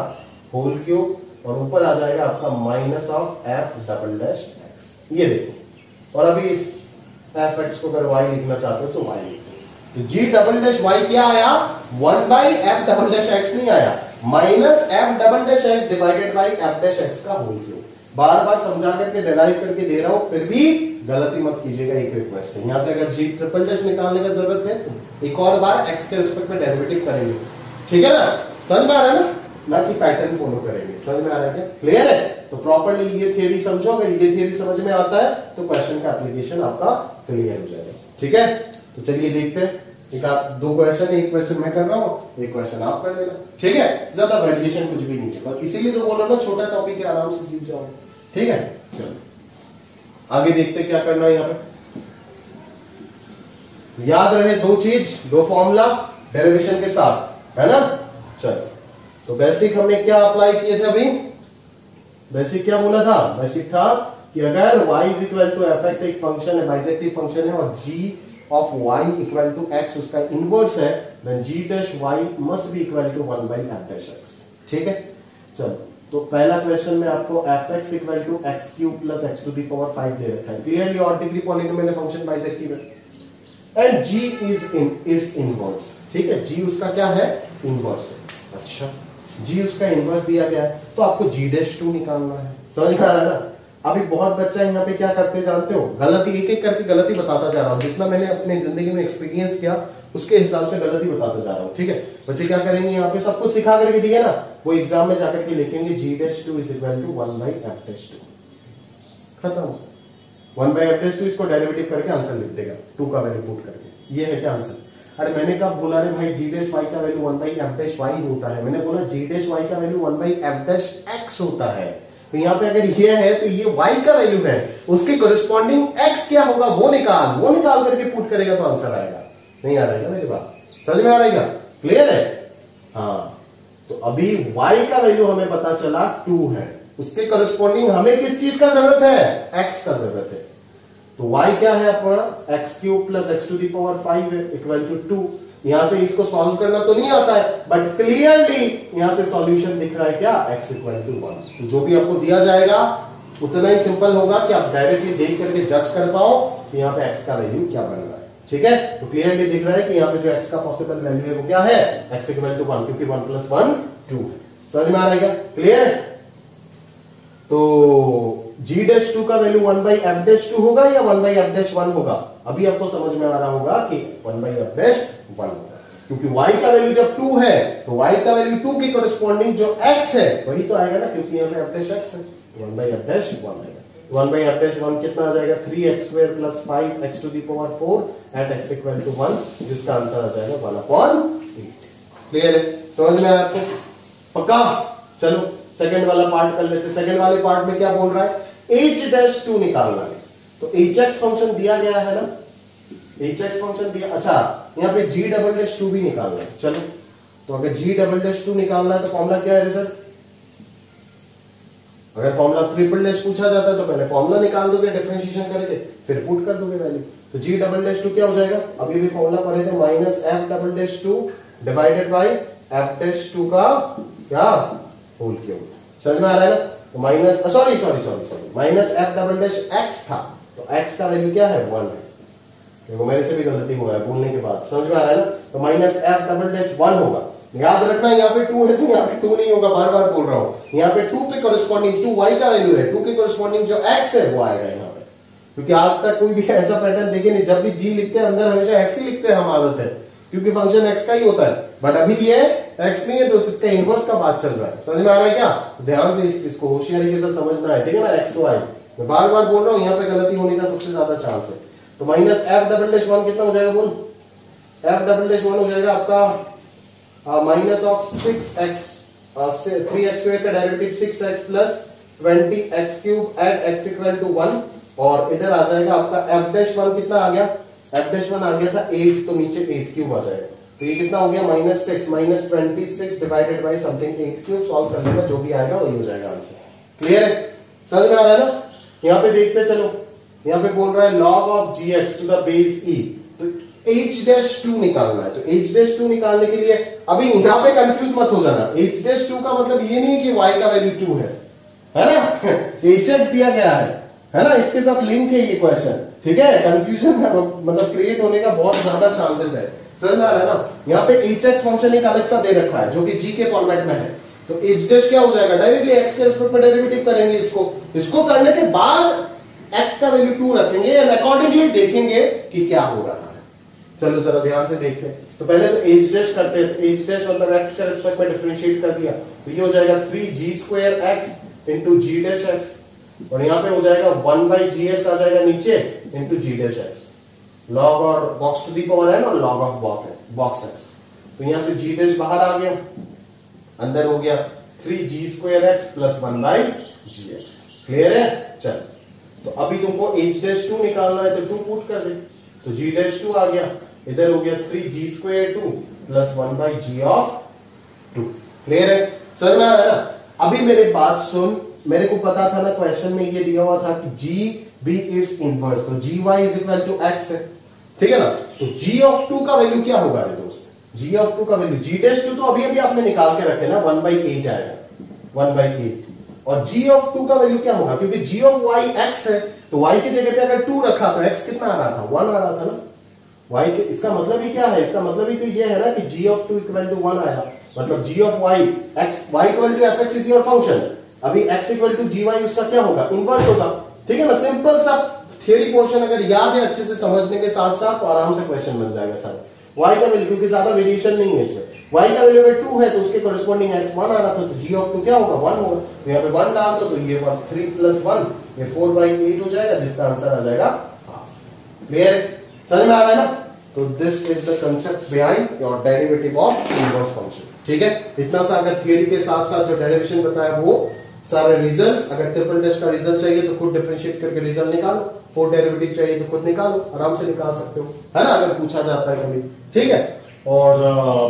होल क्यूब, और ऊपर आ जाएगा आपका minus of f double dash x। ये देखो, और अभी इस f x को अगर y लिखना चाहते हो तो y लिखते हो। तो g डबल डैश y क्या आया? 1 by f double dash x नहीं आया, minus f double dash x divided by f dash x का होल क्यूब। बार बार समझा करके डिराइव करके दे रहा हूं, फिर भी गलती मत कीजिएगा। एक रिक्वेस्ट है, यहां से अगर जी ट्रिपल डैश निकालने का जरूरत है तो एक और बार x के रिस्पेक्ट में डेरिवेटिव करेंगे। ठीक है ना? समझ में आ रहा है ना? ना कि पैटर्न फॉलो करेंगे। समझ में आ रहा है क्या? क्लियर है? तो प्रॉपर्ली ये थियरी समझो, अगर ये थियरी समझ में आता है तो क्वेश्चन का एप्लीकेशन आपका क्लियर हो जाएगा। ठीक है? तो चलिए देखते हैं, एक दो क्वेश्चन, एक क्वेश्चन मैं कर रहा हूं, एक क्वेश्चन आप कर लेना। ठीक है? ज्यादा वेरिएशन कुछ भी नहीं है, इसीलिए तो बोलो ना छोटा टॉपिक है, आराम से सीख जाओ। ठीक है? चलो आगे देखते क्या करना है। यहां पे याद रहे दो चीज, दो फॉर्मूला डेरिवेशन के साथ, है ना? चलो, तो बेसिक हमने क्या अप्लाई किए थे? अभी बेसिक क्या बोला था? बेसिक था कि अगर y is equal to f x एक फंक्शन है, बाइसेक्टिव फंक्शन है, और g of y equal to x उसका इनवर्स है, then g dash y must be equal to 1 by f dash x। ठीक है, चलो तो पहला क्वेश्चन में आपको f x equal to x cube plus x to the power 5 दे रखा है, clearly odd degree polynomial function bijective है, and g is it's inverse. ठीक है, g उसका क्या है, इनवर्स है। अच्छा, g उसका इनवर्स दिया गया है, तो आपको g डैश 2 निकालना है। समझ में आ रहा है ना? अभी बहुत बच्चा यहाँ पे क्या करते जानते हो, गलती एक एक करके गलती बताता जा रहा हूँ, जितना मैंने अपनी जिंदगी में एक्सपीरियंस किया उसके हिसाब से गलती बताता जा रहा हूँ। ठीक है, बच्चे क्या करेंगे, यहाँ पे सब कुछ सिखा करके दिए ना, वो एग्जाम में जाकर के लिखेंगे g dash 2 is equal to 1 by f dash 2, खत्म। 1 बाई एफ डैश 2 इसको डेरिवेटिव करके आंसर लिख देगा, 2 का वैल्यू पुट करके। ये है क्या आंसर? अरे मैंने कहा बोला रे भाई g डैश y का value 1 by f dash y होता है, मैंने बोला g डैश y का value 1 by f dash x होता है। तो यहाँ पे अगर ये है तो ये y का वैल्यू है, उसके कोरिस्पॉन्डिंग x क्या होगा वो निकाल करके पुट करेगा तो आंसर आएगा। नहीं आ रहेगा मेरी बात, समझ में आ रहेगा? क्लियर है? हाँ, तो अभी y का वैल्यू हमें पता चला 2 है, उसके कोरिस्पॉन्डिंग हमें किस चीज का जरूरत है, x का जरूरत है। तो y क्या है अपना, x cube plus x to the power 5 है इक्वल टू 2। यहां से इसको सॉल्व करना तो नहीं आता है, बट क्लियरली यहां से सॉल्यूशन दिख रहा है क्या, x इक्वल टू 1। तो जो भी आपको दिया जाएगा उतना ही सिंपल होगा कि आप डायरेक्टली देख करके जज कर पाओ कि यहाँ पे x का वैल्यू क्या बन रहा है। ठीक है, तो क्लियरली दिख रहा है कि यहाँ पे जो x का पॉसिबल वैल्यू है वो क्या है, x इक्वल टू 1, क्योंकि 1 प्लस 1 2। समझ में आ रहेगा? क्लियर है? तो g डैश 2 का वैल्यू 1 बाई एफ डैश 2 होगा या 1 बाई एफ डैश 1 होगा? अभी आपको समझ में आ रहा होगा कि 1 बाई एफ डैश 1 होगा, क्योंकि y का वैल्यू जब 2 है तो y का वैल्यू 2 के कोरिस्पॉन्डिंग जो x है वही तो आएगा ना, क्योंकि यहाँ पे एफ डैश x है, 1 बाई एफ डैश 1 आएगा। 1 बाई एफ डैश 1 कितना आ जाएगा, 3x square plus 5x to the power 4 at x equal to 1, जिसका आंसर आ जाएगा 1/8। क्लियर है? समझ में आया आपको? पक्का? चलो सेकंड वाला पार्ट कर लेते। सेकंड वाले पार्ट में क्या बोल रहा है, h डैश 2 निकालना है। तो hx फंक्शन दिया गया है ना, hx फंक्शन दिया। अच्छा, यहाँ पे g डबल डैश 2 भी निकालना है। चलो, तो अगर g डबल डैश 2 निकालना है तो फॉर्मूला क्या है सर? अगर फॉर्मूला ट्रिपल डैश पूछा जाता है तो पहले फॉर्मूला निकाल दोगे डिफरेंशिएशन करके, फिर पुट कर दोगे वैल्यू। तो g डबल डैश 2 क्या हो जाएगा, अभी भी फॉर्मूला पढ़े थे, minus F double dash 2 divided by f dash 2 का क्या होल क्यूब। समझ में आ रहा है ना? तो minus sorry minus F double dash x था, तो एक्स का वैल्यू क्या है, 1 है। देखो मेरे से भी गलती हुआ है बोलने के बाद, समझ में आ रहा है ना? तो माइनस एफ डबल डैश 1 होगा। याद रखना यहाँ पे 2 है तो यहाँ पे 2 नहीं होगा, बार बार बोल रहा हूं। यहाँ पे 2 पे कोरिस्पॉन्डिंग 2 y का वैल्यू है, 2 के कोरिस्पॉन्डिंग जो x है वो आएगा यहाँ पे, क्योंकि आज तक कोई भी ऐसा पैटर्न देखे नहीं, जब भी g लिखते हैं अंदर हमेशा x ही लिखते हैं, हम आदत है, क्योंकि फंक्शन x का ही होता है। बट अभी ये x नहीं है तो इसका इनवर्स का बात चल रहा है। समझ में आ रहा है क्या? ध्यान से इस चीज को होशियारी के साथ समझना है, ठीक है ना? x y मैं बार बार बोल रहा हूँ, यहाँ पे गलती होने का सबसे ज्यादा चांस है। तो माइनस एफ डबल डैश 1 कितना हो जाएगा बोल, एफ डबल डैश 1 हो जाएगा आपका minus of 6x 3x square का derivative 6x plus 20x cube at x equal to 1, और इधर आ जाएगा आपका f डैश 1 कितना आ गया, f डैश 1 आ गया था 8, तो नीचे 8 क्यूब आ जाएगा। तो ये कितना हो गया, minus 6 minus 26 divided by something 8 cube. Solve कर लेना, जो भी आएगा वही हो जाएगा आंसर। क्लियर है? समझ में आ रहा है ना? यहाँ पे देखते चलो, यहाँ पे बोल रहा है log of gx to the base e, तो h डैश 2 निकालना है। तो h डैश 2 निकालने के लिए अभी यहाँ पे कंफ्यूज मत हो जाना, h डैश 2 का मतलब ये नहीं कि y का वैल्यू 2 है ना? hx दिया गया है ना, इसके साथ लिंक है ये क्वेश्चन, ठीक है? कंफ्यूजन मतलब क्रिएट होने का बहुत ज्यादा चांसेस है। समझ में आ रहा है ना? यहाँ पे hx फंक्शन एक अलग सा दे रखा है जो कि g के फॉर्मेट में है, तो h डैश क्या हो जाएगा, डायरेक्टली x के रिस्पेक्ट में डेरिवेटिव करेंगे। इसको करने के बाद x का वैल्यू 2 रखेंगे एंड अकॉर्डिंगली देखेंगे कि क्या हो रहा है। चलो जरा ध्यान से देखें। तो पहले तो h डैश करते हैं, तो h डैश मतलब x के रिस्पेक्ट में डिफरेंशिएट कर दिया, तो ये हो जाएगा 3g स्क्वायर x इंटू जी डैश x, और यहाँ पे हो जाएगा 1 बाई जी एक्स आ जाएगा नीचे इंटू जी डैश एक्स। लॉग और बॉक्स टू दी पावर है ना, लॉग ऑफ बॉक्स एक्स, तो यहाँ से जी डैश बाहर आ गया, अंदर हो गया 3g square x plus 1 by g x. Clear है? चल, तो अभी तुमको h डैश 2 निकालना है, तो 2 पुट कर दे, तो g डैश 2 आ गया, इधर हो गया 3g square 2 plus 1 by g of 2। Clear है? समझ में आ रहा है ना? अभी मेरी बात सुन, मेरे को पता था ना, क्वेश्चन में ये दिया हुआ था कि जी बी इट्स इनवर्स, तो g y is equal to x है, ठीक है ना। तो जी ऑफ 2 का वैल्यू क्या होगा रे दोस्त, जी ऑफ 2 का वैल्यू, जी डैश 2 तो अभी अभी आपने निकाल के रखे ना, 1/8 आएगा, 1/8। और जी ऑफ 2 का वैल्यू क्या होगा, क्योंकि जी ऑफ वाई एक्स है, तो वाई की जगह पे अगर 2 रखा तो एक्स कितना आ रहा था, 1 आ रहा था ना। वाई के, इसका मतलब ही क्या है, इसका मतलब ही तो ये है ना कि जी ऑफ 2 इक्वल टू 1 आया, मतलब g of y x, y equal to f x is your function, अभी x equal to g y उसका क्या होगा, इनवर्स होगा, ठीक है ना। सिंपल सा थियरी पोर्शन अगर याद है अच्छे से समझने के साथ साथ तो आराम से क्वेश्चन बन जाएगा सर। वाई का वैल्यू, क्योंकि ज्यादा वेरिएशन नहीं है इसमें, y का वैल्यू अगर 2 है तो उसके कॉरेस्पॉन्डिंग x 1 आ रहा था, तो g ऑफ 2 क्या होगा, 1 होगा। तो यहाँ पे 1 डाल दो तो ये 3 + 1 ये 4/8 हो जाएगा, जिसका आंसर आ जाएगा हाफ। क्लियर है, समझ में आ रहा है ना। तो this is the concept behind your derivative of inverse function, ठीक है। इतना सा अगर थियरी के साथ साथ जो डेरिवेशन बताया वो सारे रिजल्ट्स, अगर ट्रिपल टेस्ट का रिजल्ट चाहिए तो खुद डिफरेंशिएट करके रिजल्ट निकालो, 4 डेरिवेटिव चाहिए तो खुद निकालो, आराम से निकाल सकते हो, है ना, अगर पूछा जाता है कभी, ठीक है। और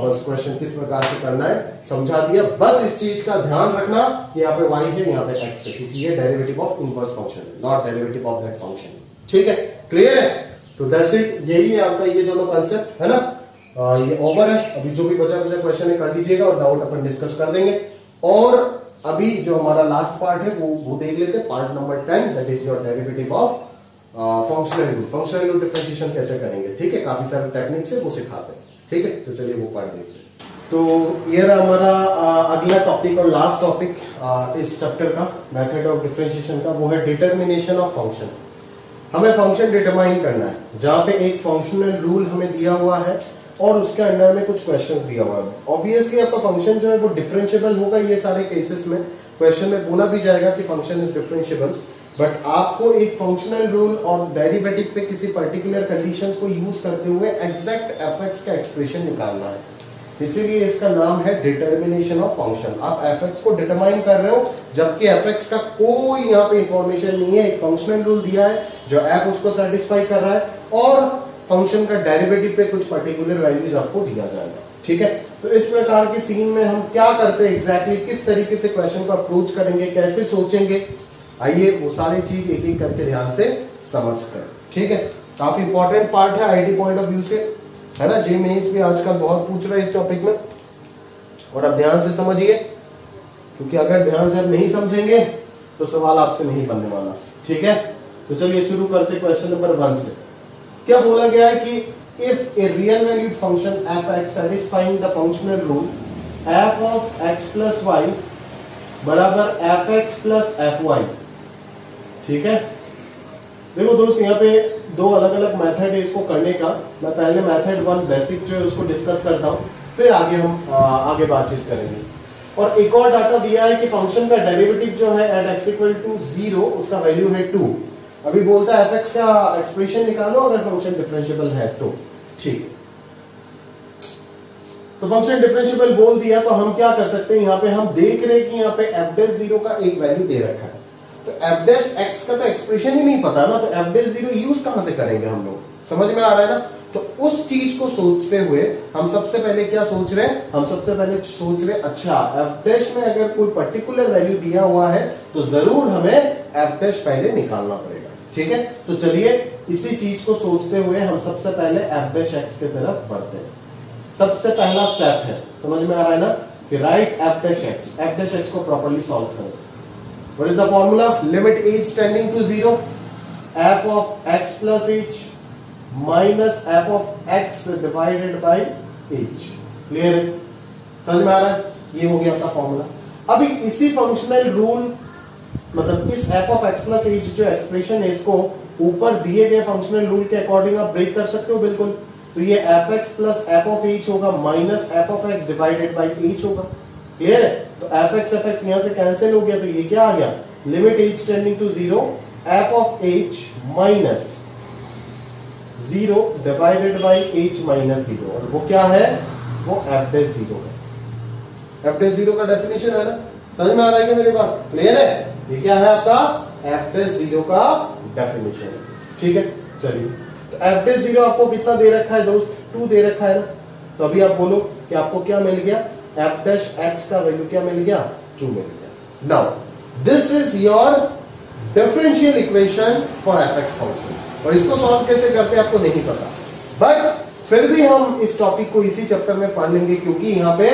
बस क्वेश्चन किस प्रकार से करना है समझा दिया, बस इस चीज का ध्यान रखना कि यहाँ पे y है, यहाँ पे x है, क्योंकि ये डेरिवेटिव ऑफ इनवर्स फंक्शन है, not derivative of that function, ठीक है। क्लियर है, तो दैट्स इट, यही है आपका ये दोनों कंसेप्ट, है ना। ये ओवर है, अभी जो भी बचा क्वेश्चन है कर लीजिएगा और डाउट अपन डिस्कस कर देंगे। और अभी जो हमारा लास्ट पार्ट है वो देख लेते हैं, part number 10, that is your derivative of functional rule, functional rule differentiation कैसे करेंगे, ठीक है। काफी सारे टेक्निक्स है वो सिखाते हैं, ठीक है। तो चलिए वो पार्ट देखते हैं। तो ये रहा हमारा अगला टॉपिक और लास्ट टॉपिक इस चैप्टर का, मेथड ऑफ डिफरेंशिएशन का, वो है डिटर्मिनेशन ऑफ फंक्शन। हमें फंक्शन डिटरमाइन करना है, जहां पे एक फंक्शनल रूल हमें दिया हुआ है और उसके अंडर में कुछ क्वेश्चंस दिया हुआ है। ऑब्वियसली आपका फंक्शन जो है वो डिफरेंशिएबल होगा, ये सारे केसेस में क्वेश्चन में बोला भी जाएगा कि फंक्शन इज डिफरेंशिएबल, बट आपको एक फंक्शनल रूल और डेरिवेटिव पे किसी पर्टिकुलर कंडीशंस को यूज करते हुए एग्जैक्ट एफएक्स का एक्सप्रेशन निकालना है, इसीलिए इसका नाम है डिटर्मिनेशन ऑफ फंक्शन। आप एफएक्स को डिटरमाइन कर रहे हो जबकि एफएक्स का कोई यहाँ पे इंफॉर्मेशन नहीं है, एक फंक्शनल रूल दिया है जो एफ उसको सेटिस्फाई कर रहा है और फंक्शन का डेरिवेटिव पे कुछ पर्टिकुलर वैल्यूज आपको दिया जाएगा, ठीक है। तो इस प्रकार के सीन में हम क्या करते हैं एग्जैक्टली, किस तरीके से क्वेश्चन को अप्रोच करेंगे, कैसे सोचेंगे, आइए वो सारी चीज एक एक करके ध्यान से समझ कर, ठीक है। काफी इंपॉर्टेंट पार्ट है आईटी पॉइंट ऑफ व्यू से, है ना। जे मेंस भी आजकल बहुत पूछ रहे हैं इस टॉपिक में, और अब ध्यान से समझिए, क्योंकि अगर ध्यान से आप नहीं समझेंगे तो सवाल आपसे नहीं बनने वाला, ठीक है। तो चलिए शुरू करते क्वेश्चन नंबर 1 से। क्या बोला गया है कि if a real valued function f x satisfying the functional rule f of x plus y बराबर f x plus f y, ठीक है। देखो दोस्त, यहाँ पे दो अलग अलग मेथड है इसको करने का। मैं पहले मेथड 1 बेसिक जो है उसको डिस्कस करता हूँ, फिर आगे हम आगे बातचीत करेंगे। और एक और डाटा दिया है कि फंक्शन का डेरिवेटिव जो है एट एक्स इक्वल टू 0 उसका वैल्यू है 2। अभी बोलता है एफ एक्स का एक्सप्रेशन निकालो अगर फंक्शन डिफरेंशिएबल है तो, ठीक। तो फंक्शन डिफरेंशिएबल बोल दिया तो हम क्या कर सकते हैं, यहाँ पे हम देख रहे हैं कि यहाँ पे एफ डैश 0 का एक वैल्यू दे रखा है, तो एफ डैश एक्स का तो एक्सप्रेशन ही नहीं पता ना, तो एफ डैश 0 यूज कहां से करेंगे हम लोग, समझ में आ रहा है ना। तो उस चीज को सोचते हुए हम सबसे पहले क्या सोच रहे हैं, हम सबसे पहले सोच रहे अच्छा एफ डैश में अगर कोई पर्टिकुलर वैल्यू दिया हुआ है तो जरूर हमें एफ डैश पहले निकालना पड़ेगा, ठीक है। तो चलिए इसी चीज को सोचते हुए हम सबसे पहले एफ डैश एक्स की तरफ बढ़ते हैं। सबसे पहला स्टेप है, समझ में आ रहा है ना, कि right F dash x, f dash x को प्रॉपर्ली सॉल्व करें। What is the formula? Limit h tending to 0, f of x plus h minus f of x divided by h. Clear है, समझ में आ रहा है, ये हो गया आपका फॉर्मूला। अभी इसी फंक्शनल रूल, मतलब इस f of x plus h जो एक्सप्रेशन है इसको ऊपर दिए गए फंक्शनल रूल के अकॉर्डिंग आप ब्रेक कर सकते हो बिल्कुल। तो ये f x plus f of h होगा minus f of x divided by h होगा। क्लियर है, तो एफ एक्स यहां से कैंसिल हो गया, तो ये क्या आ गया, limit h tending to 0 f of h minus 0 divided by h minus 0, और वो क्या है, वो एफ डैश 0 है। एफ डैश 0 का डेफिनेशन है ना, समझ में आ रहा है क्या मेरी बात, क्लियर है। ये क्या है आपका एफ डैश 0 का डेफिनेशन है, ठीक है। चलिए, तो एफ डैश 0 आपको कितना दे रखा है दोस्त, 2 दे रखा है ना। तो अभी आप बोलो कि आपको क्या मिल गया, एफ डैश एक्स का वैल्यू क्या मिल गया, 2 मिल गया। Now this is your differential equation for F x function. और इसको सॉल्व कैसे करते हैं आपको नहीं पता, बट फिर भी हम इस टॉपिक को इसी चैप्टर में पढ़ लेंगे, क्योंकि यहां पे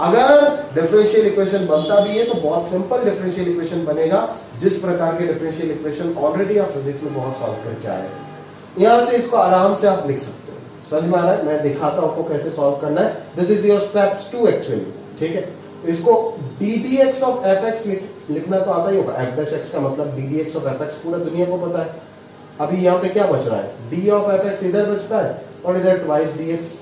अगर डिफरेंशियल इक्वेशन बनता भी है तो बहुत सिंपल डिफरेंशियल इक्वेशन बनेगा, जिस प्रकार के डिफरेंशियल इक्वेशन ऑलरेडी आप फिजिक्स में बहुत सॉल्व करके आए हैं। यहां से इसको आराम से आप लिख सकते हो, समझ में आ रहा है? मैं दिखाता हूं आपको कैसे सॉल्व करना है। This is your steps 2 actually, ठीक है। तो इसको D D x of F x लिखना तो आता ही होगा, एफ डैश एक्स का मतलब D D x of F x पूरा दुनिया को पता है। अभी यहाँ पे क्या बच रहा है, डी ऑफ एफ एक्स इधर बचता है और इधर ट्वाइस डी एक्स,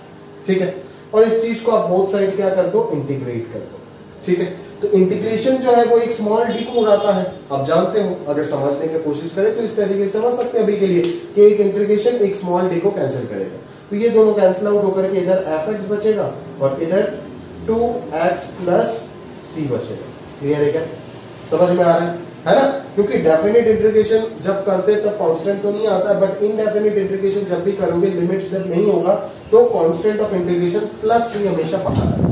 ठीक है। और इस चीज को आप बोथ साइड क्या कर दो, इंटीग्रेट कर दो, ठीक है। तो इंटीग्रेशन जो है वो एक स्मॉल डी को उड़ाता है, आप जानते हो। अगर समझने की कोशिश करें तो इस तरीके से समझ सकते हैं अभी के लिए कि एक इंटीग्रेशन एक स्मॉल डी को कैंसिल करेगा। तो ये दोनों कैंसिल आउट होकर के इधर एफ एक्स बचेगा और इधर 2x प्लस सी बचेगा। क्लियर है क्या, समझ में आ रहा है ना? क्योंकि डेफिनेट इंटीग्रेशन जब करते तब कांस्टेंट तो नहीं आता, बट इनडेफिनेट इंटीग्रेशन जब भी करोगे, लिमिट्स जब नहीं होगा, तो कांस्टेंट ऑफ इंटीग्रेशन प्लस सी हमेशा पता है,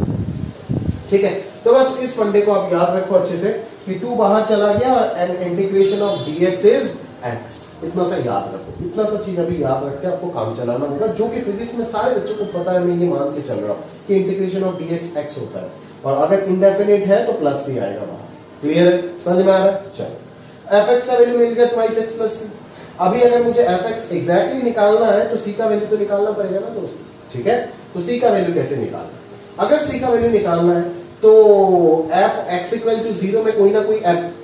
ठीक है। तो बस इस फंडे को आप याद रखो अच्छे से कि 2 बाहर चला गया and integration of dx is x, इतना सा याद रखो। इतना सा चीज अभी याद रख के आपको काम चलाना होगा, जो कि फिजिक्स में सारे बच्चों को पता है। मैं ये मान के चल रहा हूँ कि इंटीग्रेशन ऑफ dx x होता है, और अगर इनडेफिनेट है तो प्लस सी आएगा बाहर। क्लियर है, समझ में आ रहा है? चलो, एफ एक्स का वैल्यू मिल गया ट्वाइस एक्स प्लस सी। अभी अगर मुझे एफ एक्स एग्जैक्टली निकालना है तो सी का वैल्यू तो निकालना पड़ेगा ना दोस्तों, ठीक है। तो सी का वैल्यू कैसे निकालना, अगर सी का वैल्यू निकालना है तो एफ एक्स इक्वल टू 0 में कोई ना कोई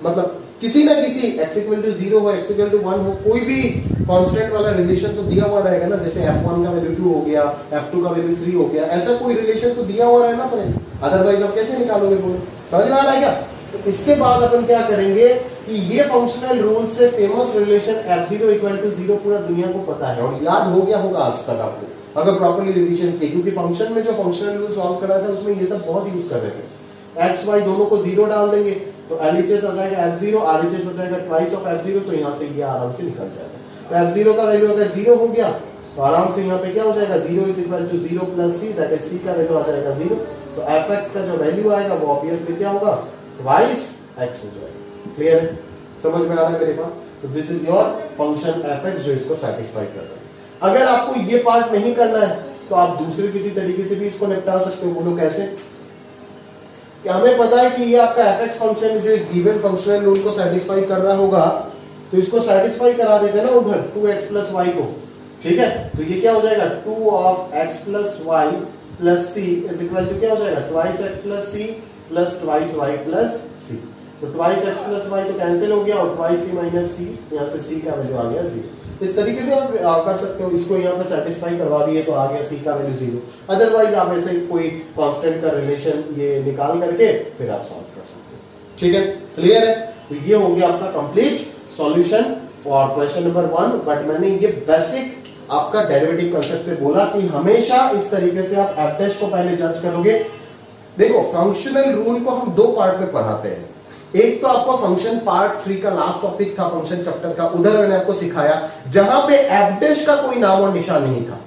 मतलब किसी ना किसी x इक्वल टू 0 हो, x इक्वल टू 1 हो, कोई भी कांस्टेंट वाला रिलेशन तो दिया हुआ रहेगा ना। जैसे f1 का वैल्यू 2 हो गया, f2 का वैल्यू 3 हो गया, ऐसा कोई रिलेशन तो दिया हुआ रहना पड़ेगा, अदरवाइज आप कैसे निकालोगे बोलो? समझ में आ रहा है क्या? तो इसके बाद अपन क्या करेंगे कि ये फंक्शनल रूल से famous relation f0 equal to 0 पूरा दुनिया को पता है और याद हो गया होगा आज तक आपको, अगर प्रॉपर्ली रिवीजन किए, क्योंकि फंक्शन में जो फंक्शनल रूल सॉल्व करा था उसमें ये सब बहुत यूज कर रहे थे। एक्स वाई दोनों को 0 डाल देंगे तो LHS आ जाएगा f0, RHS आ जाएगा ट्वाइस ऑफ f0, तो यहाँ से ये आराम से निकल जाएगा। तो f0 का वैल्यू अगर 0 हो गया तो आराम से यहाँ पे क्या हो जाएगा, 0 is equal to 0 plus c, that is c का वैल्यू आ जाएगा 0। तो fx का जो वैल्यू आएगा वो ऑब्वियसली क्या होगा, ट्वाइस x हो जाएगा। क्लियर है, समझ में आ रहा है मेरे पास? तो this is your function fx जो इसको सेटिस्फाई कर रहा है। अगर आपको ये पार्ट नहीं करना है तो आप दूसरे किसी तरीके से भी इसको निपटा सकते हो। बोलो कैसे? कि हमें पता है कि ये आपका fx फंक्शन जो इस गिवन फंक्शनल रूल को सेटिस्फाई कर रहा होगा, तो इसको सेटिस्फाई करा देते हैं ना उधर 2x प्लस वाई को, ठीक है। तो ये क्या हो जाएगा, 2 of x plus y plus c is equal to क्या हो जाएगा, twice x plus c plus twice y plus c. तो ट्वाइस x प्लस वाई तो कैंसिल हो गया और ट्वाइस सी माइनस सी, यहाँ से सी का वैल्यू आ गया 0। इस तरीके से आप कर सकते हो, इसको यहाँ पे सेटिस्फाई करवा दिए तो आ गया सी का वैल्यू 0। अदरवाइज आप ऐसे कोई कांस्टेंट का रिलेशन ये निकाल करके फिर आप सॉल्व कर सकते हो, ठीक है। क्लियर है? तो ये हो गया आपका complete solution for question number 1। But मैंने ये बेसिक आपका डेरिवेटिव कांसेप्ट से बोला कि हमेशा इस तरीके से आप एफ डैश को पहले जज करोगे। देखो, फंक्शनल रूल को हम 2 पार्ट में पढ़ाते हैं। एक तो आपको फंक्शन पार्ट 3 का लास्ट टॉपिक था फंक्शन चैप्टर का, उधर मैंने आपको सिखाया जहां पे एफ डैश का कोई नाम और निशान नहीं था।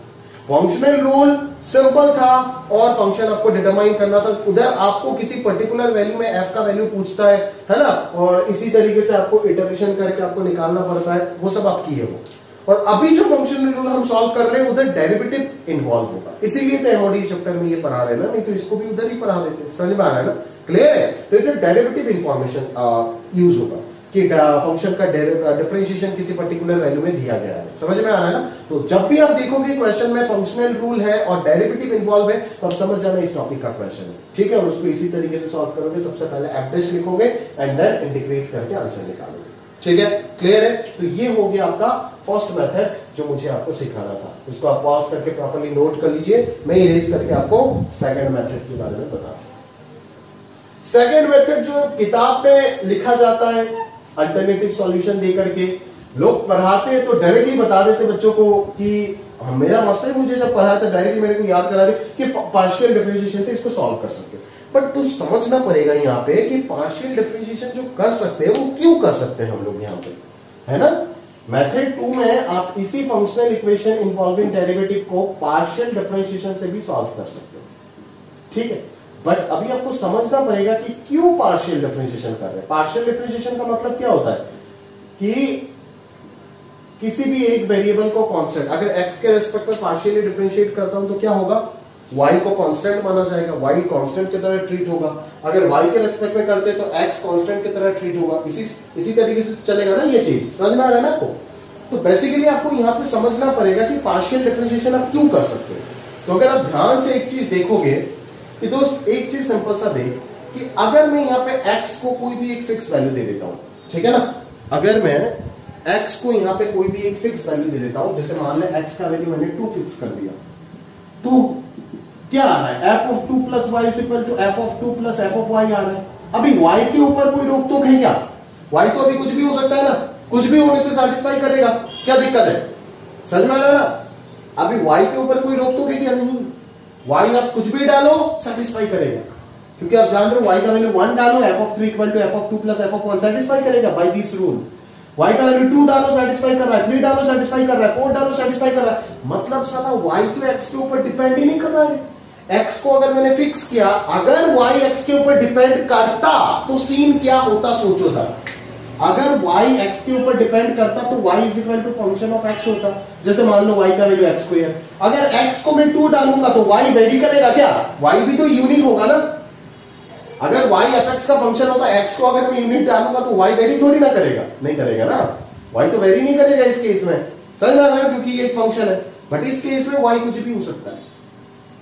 फंक्शनल रूल सिंपल था और फंक्शन आपको डिटरमाइन करना था। उधर आपको किसी पर्टिकुलर वैल्यू में एफ का वैल्यू पूछता है ना, और इसी तरीके से आपको इटरेशन करके आपको निकालना पड़ता है, वो सब आपकी है वो। और अभी जो फंक्शनल रूल हम सॉल्व कर रहे हैं उधर डेरिवेटिव इन्वॉल्व होगा, इसीलिए तो एमओडी चैप्टर में ये पढ़ा रहे हैं ना, नहीं तो इसको भी उधर ही पढ़ा देते। समझ में आ रहा है ना? क्लियर है? तो इधर डेरिवेटिव इंफॉर्मेशन यूज होगा कि फंक्शन का डिफरेंशिएशन किसी पर्टिकुलर वैल्यू में दिया गया है। समझ में आ रहा है ना? तो जब भी आप देखोगे क्वेश्चन में फंक्शनल रूल है और डेरिवेटिव इन्वॉल्व है तो आप समझ जाना इस टॉपिक का क्वेश्चन है, ठीक है। और उसको इसी तरीके से सॉल्व करोगे। सबसे पहले एफ डैश लिखोगे एंड देन इंटीग्रेट करके आंसर निकालोगे, ठीक है। क्लियर है? तो ये हो गया आपका फर्स्ट मेथड जो मुझे आपको सिखाना था। इसको आप पॉज करके प्रॉपर्ली नोट कर लीजिए। मैं इरेज करके आपको सेकंड मेथड के बारे में बता दूं। सेकंड मेथड जो किताब में लिखा जाता है अल्टरनेटिव सॉल्यूशन देकर के, लोग पढ़ाते हैं तो डायरेक्टली बता देते बच्चों को कि मेरा मास्टर मुझे जब पढ़ाया था डायरेक्टली मेरे को याद करा दे कि पार्शियल डिफरेंशिएशन से इसको सॉल्व कर सकते हैं। बट तो समझना पड़ेगा यहाँ पे कि पार्शियल डिफरेंशिएशन जो कर सकते हैं वो क्यों कर सकते हैं हम लोग यहाँ पे, है ना। मेथड 2 में आप इसी फंक्शनल इक्वेशन इन्वॉल्विंग डेरिवेटिव को पार्शियल डिफरेंशिएशन से भी सॉल्व कर सकते हो, ठीक है। बट अभी आपको समझना पड़ेगा कि क्यों पार्शियल डिफरेंशिएशन कर रहे हैं। पार्शियल डिफरेंशिएशन का मतलब क्या होता है कि किसी भी एक वेरिएबल को कांस्टेंट, अगर x के रेस्पेक्ट में पार्शियली डिफरेंशिएट करता हूं तो क्या होगा, y को कांस्टेंट माना जाएगा, y कांस्टेंट की तरह ट्रीट होगा। अगर y के रेस्पेक्ट में करते तो x कांस्टेंट की तरह ट्रीट होगा। इसी तरीके से चलेगा ना, ये चीज समझ में आ रहा है ना आपको। तो बेसिकली आपको यहां पे समझना पड़ेगा कि पार्शियल डिफरेंशिएशन आप क्यों कर सकते हो। तो अगर आप ध्यान से एक चीज देखोगे कि दोस्त, एक चीज सिंपल सा देख कि अगर मैं यहाँ पे x को कोई भी एक फिक्स वैल्यू दे देता हूं, ठीक है ना, अगर मैं x को यहाँ पे कोई भी एक फिक्स वैल्यू दे देता हूं, जैसे मान लें x का वैल्यू मैंने 2 फिक्स कर दिया, तो क्या आ रहा है, f of 2 plus y is equal to f of 2 plus f of y आ रहा है। अभी y के ऊपर कोई रोक टोक है क्या, y तो अभी कुछ भी हो सकता है ना, कुछ भी होने से सेटिस्फाई करेगा, क्या दिक्कत है, समझ में आ रहा है ना। अभी y के ऊपर कोई रोक टोक है क्या, नहीं, y आप कुछ भी डालो सेटिस्फाई करेगा, क्योंकि आप जान रहे हो y का वैल्यू 1 डालो, f of 3 equal to f of 2 plus f of 1 satisfy करेगा बाय दिस रूल। y का वैल्यू 2 डालो सेटिस्फाई कर रहा है, 3 डालो सेटिस्फाई कर रहा है, 4 डालो सेटिस्फाई कर रहा है। मतलब साला y तो x के ऊपर डिपेंड ही नहीं कर रहा है। x को अगर मैंने फिक्स किया, अगर y x के ऊपर डिपेंड करता तो सीन क्या होता, सोचो सर। अगर y x के ऊपर डिपेंड करता तो y is equal to function of x होता। जैसे मान लो y का वैल्यू x स्क्वायर, अगर x को मैं 2 डालूंगा तो y वेरी करेगा क्या, y भी तो यूनिक होगा ना। अगर y fx का फंक्शन होता, x को अगर मैं यूनिट डालूंगा तो y वेरी थोड़ी ना करेगा, नहीं करेगा ना, y तो वेरी नहीं करेगा इस केस में, समझ में आ रहा है, क्योंकि ये एक फंक्शन है। बट इस केस में y कुछ भी हो सकता है।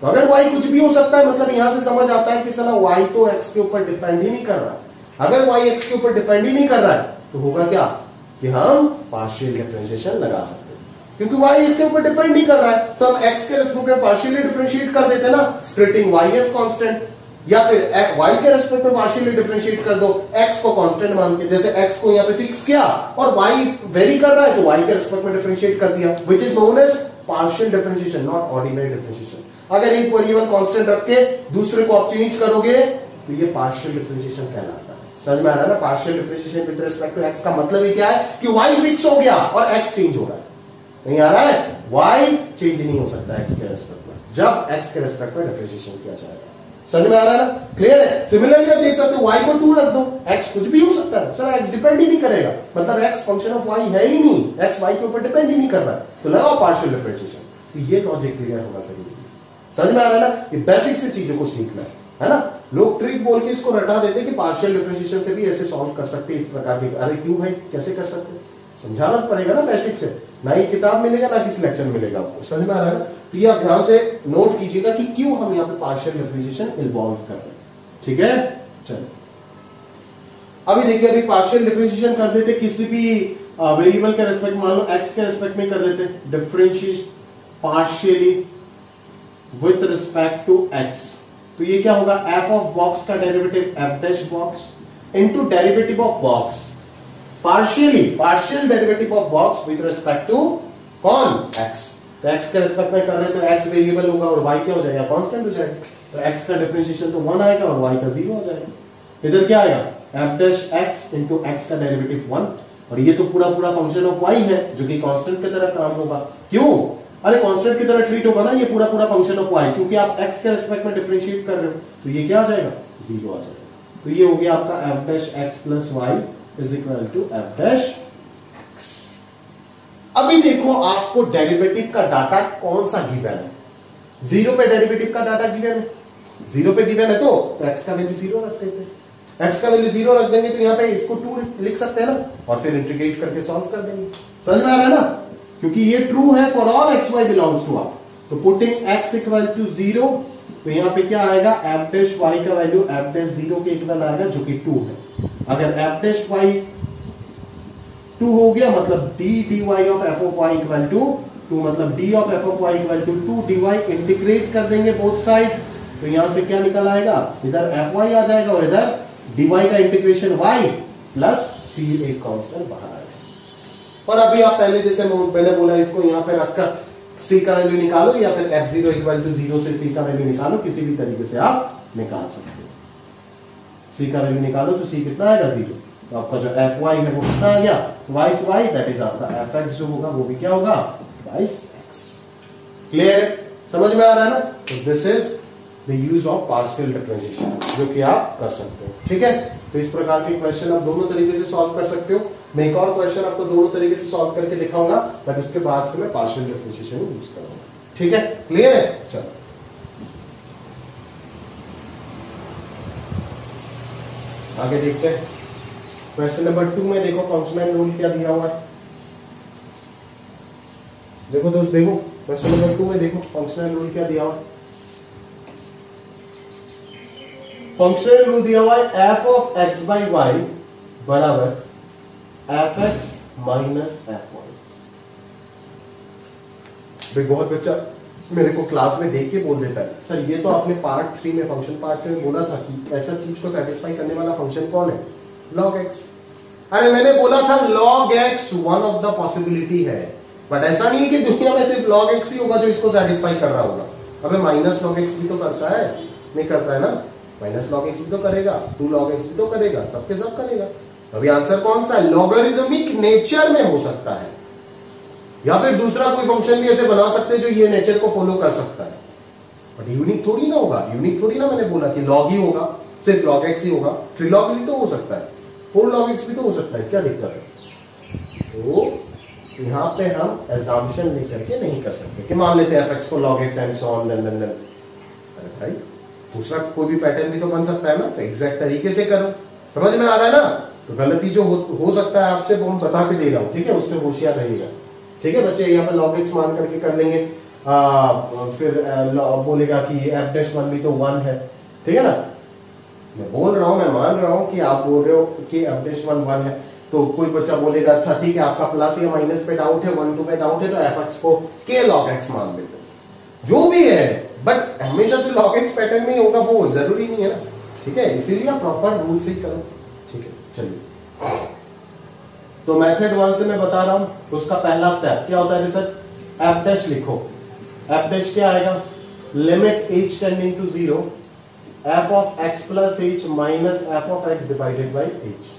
तो अगर y कुछ भी हो सकता है, मतलब यहां से समझ आता है कि साला y तो x के ऊपर डिपेंड ही नहीं कर रहा। अगर y x के ऊपर डिपेंड ही नहीं कर रहा है तो होगा क्या कि हम पार्शियल डिफरेंशिएशन लगा सकते हैं, क्योंकि y x के ऊपर डिपेंड नहीं कर रहा है। तो हम x के रेस्पेक्ट में पार्शियली डिफरेंशिएट कर देते ना, ट्रीटिंग y एज कांस्टेंट, या फिर y के रेस्पेक्ट में पार्शियली डिफरेंशिएट कर दो x को कांस्टेंट मान के। जैसे x को यहां पे फिक्स किया और y वेरी कर रहा है तो y के रेस्पेक्ट में डिफरेंशिएट कर दिया, which is known as partial differentiation, not ordinary differentiation. अगर एक वेरिएबल कांस्टेंट रख के दूसरे को आप चेंज करोगे तो ये पार्शियल डिफरेंशिएशन कहलाता है। समझ में आ रहा है ना, partial differentiation with respect to x का मतलब ही क्या है कि y फिक्स हो गया और x चेंज हो रहा है। नहीं आ रहा है, y चेंज नहीं हो सकता x के रेस्पेक्ट में, जब x के रेस्पेक्ट में डिफरेंशिएशन किया जाएगा। समझ में आ रहा है ना, क्लियर है। सिमिलरली आप देख सकते हो y को 2 रख दो, x कुछ भी हो सकता है सर, x डिपेंड ही नहीं करेगा, मतलब x फंक्शन ऑफ y है ही नहीं, x y के ऊपर डिपेंड ही नहीं कर रहा है, तो लगाओ पार्शियल डिफरेंशिएशन। तो ये लॉजिक क्लियर होना जरूरी है। समझ में आ रहा है ना, ये बेसिक से चीजों को सीखना है ना। लोग ट्रिक बोल के इसको रटा देते कि पार्शियल डिफरेंशिएशन से भी ऐसे सॉल्व कर सकते हैं इस प्रकार की। अरे क्यों भाई, कैसे कर सकते हैं, समझाना पड़ेगा ना बेसिक से, ना ही किताब मिलेगा ना किसी लेक्चर मिलेगा आपको। समझ में आ रहा है ना, तो ये आप ध्यान से नोट कीजिएगा कि क्यों हम यहाँ पे पार्शियल डिफरेंशिएशन इन्वॉल्व कर रहे हैं, ठीक है। चलो अभी देखिए, अभी पार्शियल डिफरेंशिएशन कर देते किसी भी वेरिएबल के रेस्पेक्ट, मान लो x के रेस्पेक्ट में कर देते differentiate partially with respect to x, तो ये क्या होगा, f ऑफ बॉक्स का derivative f dash box into derivative of box partially, partial derivative of box with respect to कौन, x। तो x के रेस्पेक्ट में कर रहे हैं तो x वेरिएबल होगा और y क्या हो जाएगा, कांस्टेंट हो जाएगा। तो x का डिफरेंशिएशन तो 1 आएगा और y का 0 हो जाएगा। इधर क्या आएगा, f dash x into x का डेरिवेटिव 1, और ये तो पूरा पूरा फंक्शन ऑफ y है जो कि कांस्टेंट की तरह काम होगा। क्यों, अरे कांस्टेंट की तरह ट्रीट होगा ना ये पूरा पूरा फंक्शन ऑफ y, क्योंकि आप x के रेस्पेक्ट में डिफरेंशिएट कर रहे हो, तो ये क्या आ जाएगा, 0 आ जाएगा। तो ये हो गया आपका f dash x plus y is equal to f dash x। अभी देखो आपको डेरिवेटिव का डाटा कौन सा गिवन है, 0 पे डेरिवेटिव का डाटा गिवन है, 0 पे गिवन है तो x का वैल्यू 0 रख देते हैं। x का वैल्यू 0 रख देंगे तो यहाँ पे इसको 2 लिख सकते हैं ना, और फिर इंटीग्रेट करके सॉल्व कर देंगे। समझ में आ रहा है ना, क्योंकि ये ट्रू है for all x y belongs to r। तो पुटिंग x इक्वल टू 0, तो यहाँ पे क्या आएगा, f डैश y का वैल्यू f डैश 0 के इक्वल आएगा जो कि 2 है। अगर f डैश y 2 हो गया मतलब d dy of f of y equal to 2, मतलब d of f of y equal to 2 dy, integrate कर देंगे बोथ साइड, तो यहां से क्या निकल आएगा, इधर fy आ जाएगा और इधर dy का इंटीग्रेशन y प्लस c एक कांस्टेंट बाहर आएगा। पर अभी आप पहले जैसे मैंने बोला इसको यहां पे रखकर c का वैल्यू निकालो, या फिर f0 इक्वल टू 0 से c का वैल्यू निकालो, किसी भी तरीके से आप निकाल सकते हो। c का वैल्यू निकालो तो c कितना आएगा, 0। तो आपका जो fy है वो कितना आ गया, वाइस y, दैट इज आपका fx जो होगा वो भी क्या होगा, वाइस x। क्लियर है, समझ में आ रहा है ना। तो this is the use of partial differentiation, जो कि आप कर सकते हो। ठीक है, तो इस प्रकार के क्वेश्चन आप दोनों तरीके से सॉल्व कर सकते हो। मैं एक और क्वेश्चन आपको दोनों तरीके से सॉल्व करके दिखाऊंगा, बट उसके बाद से मैं पार्शियल डिफरेंशिएशन यूज करूंगा। ठीक है, क्लियर है? चलो आगे देखते हैं। क्वेश्चन नंबर 2 में देखो फंक्शनल रूल क्या दिया हुआ है। देखो दोस्त, देखो क्वेश्चन नंबर 2 में देखो फंक्शनल रूल क्या दिया हुआ है। फंक्शनल रूल दिया हुआ है f of x by y बराबर f x minus f y. बहुत बच्चा मेरे को क्लास में देख के बोल देता है, सर ये तो आपने पार्ट 3 में फंक्शन पार्ट 3 में बोला था कि ऐसा चीज को सेटिस्फाई करने वाला फंक्शन कौन है? log x। अरे मैंने बोला था log x one of the possibility है, बट ऐसा नहीं है कि दुनिया में सिर्फ log x ही होगा जो इसको सेटिस्फाई कर रहा होगा। अबे माइनस log x भी तो करता है, नहीं करता है ना? माइनस log x भी तो करेगा, 2 log x भी तो करेगा, सबके सब करेगा। अभी आंसर कौन सा है? लॉगरिदमिक नेचर में हो सकता है, या फिर दूसरा कोई फंक्शन भी ऐसे बना सकते हैं जो ये नेचर को फॉलो कर सकता है, बट यूनिक थोड़ी ना होगा। यूनिक थोड़ी ना मैंने बोला कि log ही होगा, सिर्फ log x ही होगा। 3 log भी तो हो सकता है, 4 log x भी तो हो सकता है, क्या दिक्कत है? तो यहां पे हम एजम्पशन लेकर के नहीं कर सकते कि मान लेते हैं fx को log x and so on then. अरे भाई दूसरा कोई भी पैटर्न भी तो बन सकता है ना, तो एग्जैक्ट तरीके से करो। समझ में आ रहा है ना? तो गलती जो हो सकता है आपसे वो बता के दे रहा हूं, ठीक है? उससे होशियार रहिएगा। ठीक है बच्चे, यहाँ पे log x मान करके कर लेंगे, फिर बोलेगा कि f डैश 1 भी तो 1 है, ठीक है ना? मैं बोल रहा हूं, मैं मान रहा हूं कि आप बोल रहे हो कि f डैश 1 1 है, तो कोई बच्चा बोलेगा अच्छा ठीक है आपका प्लस या माइनस पे डाउट है, 1 2 पे डाउट है, तो fx को k log x मान लेते हैं, जो भी है, बट हमेशा जो log x पैटर्न में होगा वो जरूरी नहीं है ना। ठीक है, इसीलिए आप प्रॉपर रूल से ही करो। ठीक है, चलिए तो मेथड 1 से मैं बता रहा हूं, तो उसका पहला स्टेप क्या होता है रिसर्च? f डैश लिखो। f डैश क्या आएगा? Limit h tending to 0 f of x plus h minus f of x divided by h।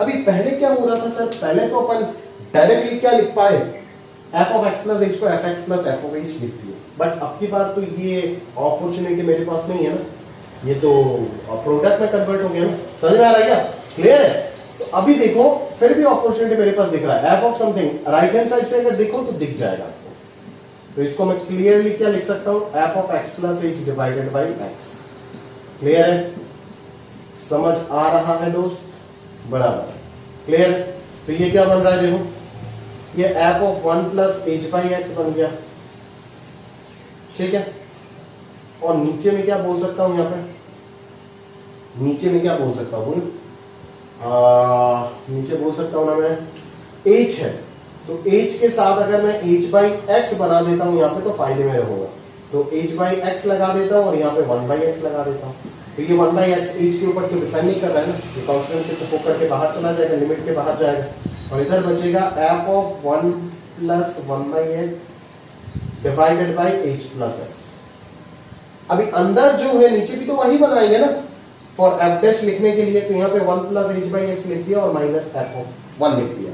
अभी पहले क्या हो रहा था सर? पहले तो अपन डायरेक्टली क्या लिख पाए? f of x plus h को fx plus f of h लिख दिए, बट अब की बार तो ये अपॉर्चुनिटी मेरे पास नहीं है ना, ये तो प्रोडक्ट में कन्वर्ट हो गया ना। समझ में आ रहा है क्या? क्लियर है? तो अभी देखो फिर भी अपॉर्चुनिटी मेरे पास दिख रहा है, f of something right hand side से अगर देखो तो दिख जाएगा आपको। तो इसको मैं क्लियरली क्या लिख सकता हूं? f of x plus h divided by x। Clear है? समझ आ रहा है दोस्त? बराबर क्लियर। तो ये क्या बन रहा है? देखो ये f of 1 plus h by x बन गया, ठीक है? और नीचे में क्या बोल सकता हूं? यहां पे नीचे में क्या बोल सकता हूं? नीचे बोल सकता हूं ना मैं, h है, तो h के साथ अगर मैं h बाई x बना देता हूं यहाँ पे, तो फायदे में रहूंगा, तो h बाई x लगा देता हूं और यहाँ पे 1 बाई x लगा देता हूं। तो ये 1 बाई x h के ऊपर तो डिपेंड नहीं कर रहा है ना, ये कांस्टेंट के तो होकर के बाहर चला जाएगा, लिमिट के बाहर जाएगा, और इधर बचेगा f of 1 plus 1 by x divided by h plus x। अभी अंदर जो है नीचे भी तो वही बनाएंगे ना फॉर f डैश लिखने के लिए, तो यहाँ पे 1 प्लस h बाई x लिख दिया और माइनस f ऑफ 1 लिख दिया,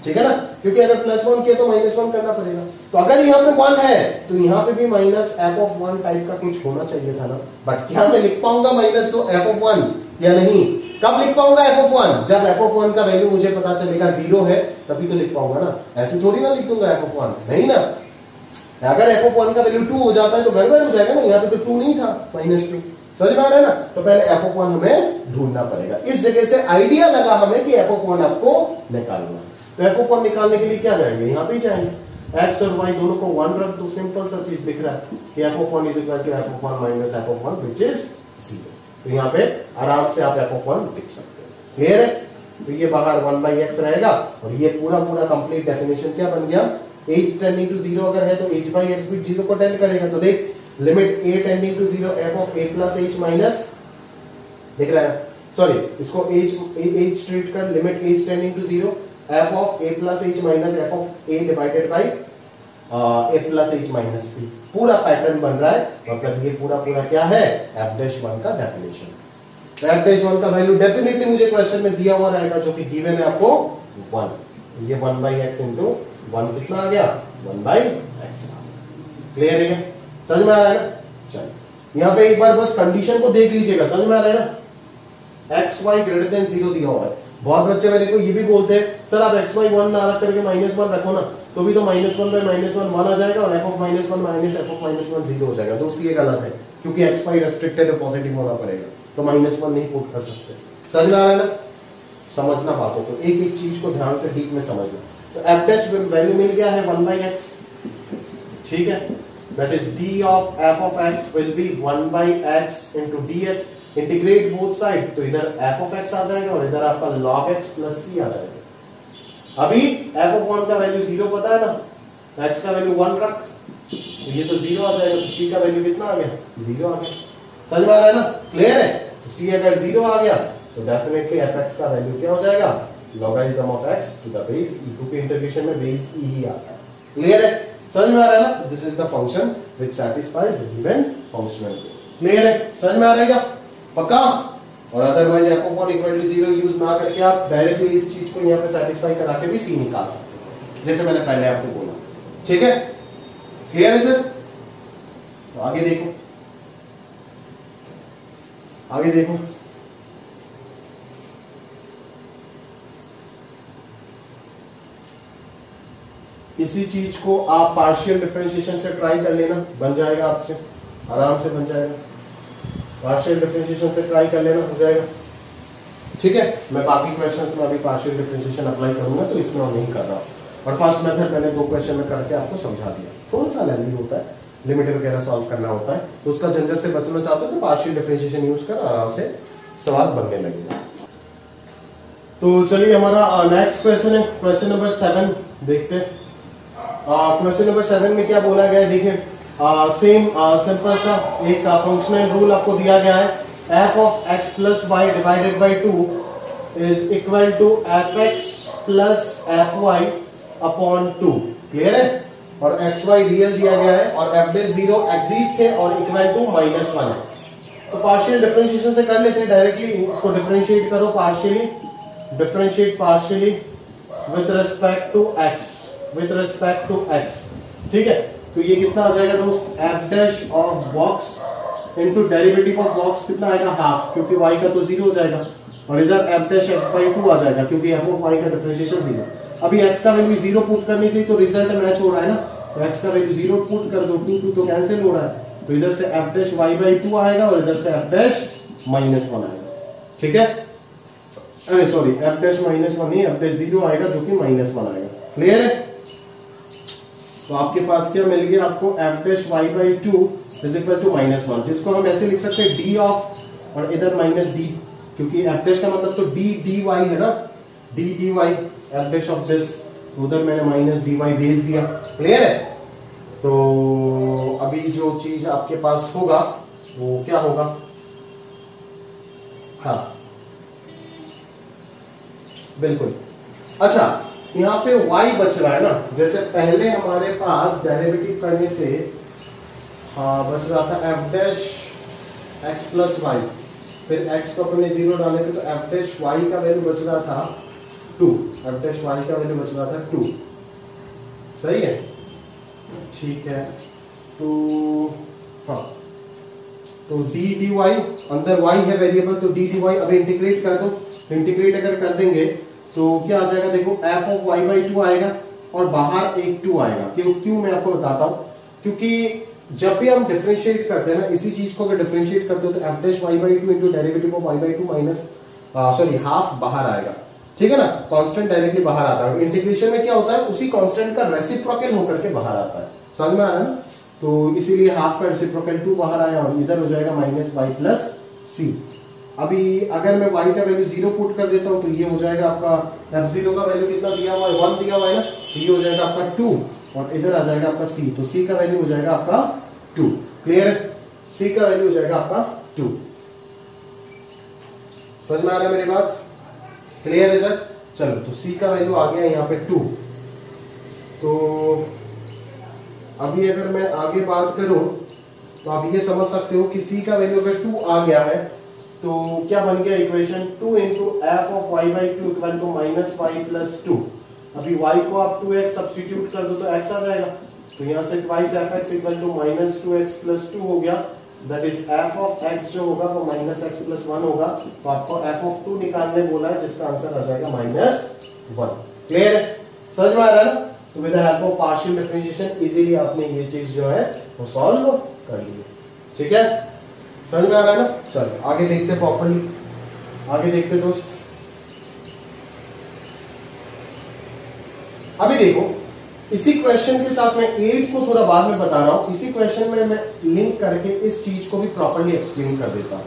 ठीक है ना? क्योंकि अगर प्लस 1 किया तो माइनस 1 करना पड़ेगा, तो अगर यहाँ पे 1 है तो यहाँ पे भी माइनस f ऑफ 1 टाइप का कुछ होना चाहिए था ना, बट क्या मैं लिख पाऊंगा माइनस f ऑफ 1 या नहीं? कब लिख पाऊंगा f ऑफ 1? जब f ऑफ 1 का वैल्यू मुझे पता चलेगा 0 है, तभी तो लिख पाऊंगा ना, ऐसे थोड़ी ना लिख दूंगा f ऑफ 1, नहीं ना। अगर f ऑफ 1 का वैल्यू 2 हो जाता है तो गड़बड़ हो जाएगा ना, यहाँ पे तो 2 नहीं था, -2। समझ में आ रहा है ना? तो पहले f ऑफ 1 हमें ढूंढना पड़ेगा, इस जगह से आइडिया लगा हमें कि f ऑफ 1 आपको निकालना। तो f ऑफ 1 निकालने के लिए क्या करेंगे? यहाँ पे जाएंगे, x और y दोनों को 1 रख दो, सिंपल सा चीज दिख रहा है कि f of 1 is equal to f of 1 minus f of 1 which is 0। तो यहाँ पे आराम से आप f ऑफ 1 लिख सकते हो। क्लियर है? तो ये बाहर 1 बाई x रहेगा, और ये पूरा कंप्लीट डेफिनेशन क्या बन गया? h टेंडिंग टू 0 अगर है तो h बाई x भी 0 को टेंड करेगा। तो देख limit a tending to 0 f of a plus h minus, दिख रहा है? सॉरी, इसको h ट्रीट कर, limit h tending to 0 f of a plus h minus f of a divided by a plus h minus b। पूरा pattern बन रहा है, मतलब ये पूरा क्या है? f डैश 1 का डेफिनेशन। f डैश 1 का वैल्यू डेफिनेटली मुझे क्वेश्चन में दिया हुआ रहेगा, जो कि गिवन है आपको 1। ये 1 बाई x इंटू 1 कितना आ गया? 1 बाई x। क्लियर है क्या? समझ में आ रहा है ना? चलो यहाँ पे एक बार बस कंडीशन को देख लीजिएगा, समझ में आ रहा है ना, एक्स वाई ग्रेटर देन 0 दिया हुआ है। बहुत बच्चे मेरे को ये भी बोलते हैं सर आप एक्स वाई 1 ना रख करके -1 रखो ना, तो भी तो -1 बाय -1 1 आ जाएगा और f of -1 minus f of -1 0 हो जाएगा। दोस्तों ये गलत है, क्योंकि एक्स वाई रेस्ट्रिक्टेड है, पॉजिटिव होना पड़ेगा, तो -1 नहीं पुट कर सकते। समझ में आ रहा है ना, समझना बातों को, एक एक चीज को ध्यान से डीप में समझना। तो एफ डैश वैल्यू मिल गया है 1/x, ठीक है, that is d of f of x will be 1/x into dx, integrate both side, तो इधर f ऑफ x आ जाएगा और इधर आपका log x प्लस c आ जाएगा। अभी f ऑफ 1 का वैल्यू 0 पता है ना, x का वैल्यू 1 रख, तो ये तो 0 आ जाएगा, तो c का वैल्यू कितना आ गया, 0 आ गया। समझ में आ रहा है ना, क्लियर है। तो c अगर 0 आ गया तो डेफिनेटली fx का वैल्यू क्या हो जाएगा, logarithm of x to the base e, क्योंकि इंटीग्रेशन में बेस e ही आता है। क्लियर है, समझ में आ रहा है ना, this is the function which satisfies given functional. Clear है, समझ में आ रहा है क्या, पक्का। और otherwise f of 1 equal to 0 use ना करके आप डायरेक्टली इस चीज को यहाँ पे सेटिस्फाई करा के भी c निकाल सकते हैं, जैसे मैंने पहले आपको बोला। ठीक है, क्लियर है सर। तो आगे देखो, आगे देखो, इसी चीज को आप पार्शियल डिफरेंशिएशन से ट्राई कर लेना, बन जाएगा आपसे, आराम से बन जाएगा। पार्शियल डिफरेंशिएशन से ट्राई कर लेना, हो जाएगा। ठीक है, मैं बाकी क्वेश्चंस में अभी पार्शियल डिफरेंशिएशन अप्लाई करूंगा, तो इसमें और नहीं कर रहा हूं। और फर्स्ट मेथड मैंने 2 क्वेश्चन में करके आपको समझा दिया, थोड़ा सा लेंथी होता है, लिमिट वगैरह सॉल्व करना होता है, तो उसका झंझट से बचना चाहते हो तो पार्शियल डिफरेंशिएशन यूज कर आराम से सवाल बनने लगेगा। तो चलिए हमारा नेक्स्ट क्वेश्चन है, क्वेश्चन नंबर 7 देखते हैं। क्वेश्चन नंबर 7 में क्या बोला गया है, देखिए सेम सिंपल सा एक फंक्शनल रूल आपको दिया गया है, f of x plus y divided by 2 is equal to f x plus f y upon 2। Clear है, और एक्स वाई रियल दिया गया है और एफ डैश 0 एक्सिस्ट है और इक्वल टू -1 है। तो पार्शियल डिफरेंशिएशन से कर लेते हैं डायरेक्टली, इसको डिफरेंशिएट करो partially, differentiate partially with respect to x, with respect to x। ठीक है, तो ये कितना आ जाएगा दोस्त, f dash of box into derivative of box कितना आएगा, हाफ, क्योंकि y का तो 0 हो जाएगा, और इधर एफ डैश एक्स बाई 2 आ जाएगा, क्योंकि एफ ऑफ y का डिफरेंशिएशन 0। अभी x का वैल्यू 0 पुट करने से तो रिजल्ट मैच हो रहा है ना, तो x का वैल्यू 0 पुट कर दो, 2 तो कैंसिल हो रहा है, तो इधर से एफ डैश y बाई 2 आएगा और इधर से एफ डैश -1 आएगा। ठीक है, सॉरी एफ डैश -1 नहीं, एफ डैश 0 आएगा जो कि -1 आएगा। क्लियर है, तो आपके पास क्या मिल गया आपको, f dash y by 2 is equal to -1, जिसको हम ऐसे लिख सकते हैं d ऑफ, और इधर -d, क्योंकि एफ डैश का मतलब तो d dy है ना, d dy F dash of this, उधर मैंने -dy भेज दिया। क्लियर है, तो अभी जो चीज आपके पास होगा वो क्या होगा, हाँ बिल्कुल। अच्छा, यहाँ पे y बच रहा है ना, जैसे पहले हमारे पास डेरिवेटिव करने से बच रहा था f dash x plus y, फिर x को अपने 0 डाले थे तो एफ डैश वाई का वैल्यू बच रहा था 2, एफ डैश वाई का वैल्यू बच रहा था 2। सही है, ठीक है, तो हाँ, तो d dy अंदर y है वेरिएबल, तो d dy अभी इंटीग्रेट कर दो, इंटीग्रेट अगर कर देंगे तो क्या आ जाएगा, देखो f ऑफ y बाई 2 आएगा और बाहर एक 2 आएगा। क्यों मैं आपको बताता हूं, क्योंकि जब भी हम डिफरेंशिएट करते हैं ना, इसी चीज को अगर डिफरेंशिएट करते हो तो f dash y by 2 into derivative of y by 2 minus sorry half बाहर आएगा। ठीक है ना, कांस्टेंट डायरेक्टली बाहर आता है, इंटीग्रेशन में क्या होता है, उसी कांस्टेंट का रेसिप्रोकल होकर के बाहर आता है। समझ में आ रहा है ना, तो इसीलिए हाफ का रेसिप्रोकल 2 बाहर आया और इधर हो जाएगा -y प्लस c। अभी अगर मैं y का वैल्यू 0 पुट कर देता हूं तो ये हो जाएगा आपका, f0 का वैल्यू कितना दिया हुआ है, 1 दिया हुआ है ना, तो ये हो जाएगा आपका 2 और इधर आ जाएगा आपका c, तो c का वैल्यू हो जाएगा आपका 2। क्लियर है, c का वैल्यू हो जाएगा आपका 2। समझ में आ रहा है मेरी बात, क्लियर है सर। चलो, तो c का वैल्यू आ गया यहाँ पे 2। तो अभी अगर मैं आगे बात करूं तो आप ये समझ सकते हो कि c का वैल्यू अगर 2 आ गया है तो क्या बन गया equation, 2 into f of y by 2 equal to -y plus 2। अभी y को आप 2x सब्स्टिट्यूट कर दो तो x आ जाएगा, तो यहाँ से twice f x equal to -2x plus 2 हो गया, that is f of x जो होगा वो माइनस एक्स प्लस वन होगा, तो आपको एफ ऑफ टू निकालने बोला है जिसका आंसर आ जाएगा माइनस वन। क्लियर है, समझ में आ रहा है ना? तो with the help of partial differentiation easily आपने ये चीज जो है वो सॉल्व कर ली। ठीक है, समझ में आ रहा है ना? चलो आगे देखते प्रॉपर्ली, आगे देखते दोस्त। अभी देखो इसी क्वेश्चन के साथ मैं 8 को थोड़ा बाद में बता रहा हूं, इसी क्वेश्चन में मैं लिंक करके इस चीज को भी प्रॉपर्ली एक्सप्लेन कर देता हूं।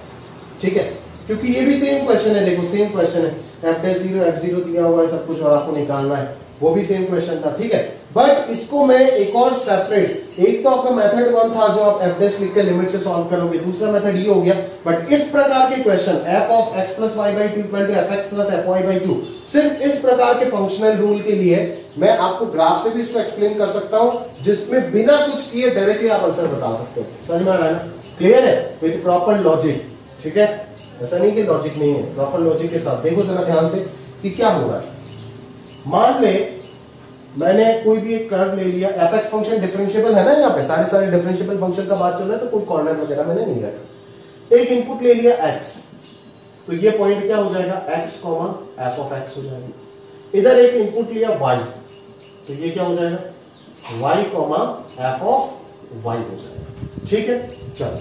ठीक है, क्योंकि ये भी सेम क्वेश्चन है, देखो सेम क्वेश्चन है, f0 x0 दिया हुआ है सब कुछ और आपको निकालना है, वो भी सेम क्वेश्चन था। ठीक है, बट इसको मैं एक और सेपरेट, एक तो आपका मेथड वन था जो आप f' लिख के लिमिट से सॉल्व करोगे, दूसरा मेथड ये हो गया। बट इस प्रकार के question f of x plus y by two equal to f x plus f y by two, सिर्फ इस प्रकार के फंक्शनल रूल के लिए मैं आपको ग्राफ से भी इसको एक्सप्लेन कर सकता हूं, जिसमें बिना कुछ किए डायरेक्टली आप आंसर बता सकते हो। समझ में आ रहा है ना? क्लियर है, विद प्रॉपर लॉजिक। ठीक है, ऐसा नहीं कि लॉजिक नहीं है, प्रॉपर लॉजिक के साथ। देखो जरा ध्यान से कि क्या हो रहा है। मान ले मैंने कोई भी एक कर्व ले लिया, एफ एक्स फंक्शन डिफरेंशिएबल है ना, यहाँ पे सारे डिफरेंशिएबल फंक्शन का बात चल रहा है, तो कोई कॉर्नर वगैरह मैंने नहीं रखा। एक इनपुट ले लिया x, तो ये पॉइंट क्या हो जाएगा, x comma f of x हो जाएगा। इधर एक इनपुट लिया y, तो ये क्या हो जाएगा, y comma f of y हो जाएगा। ठीक है, चलो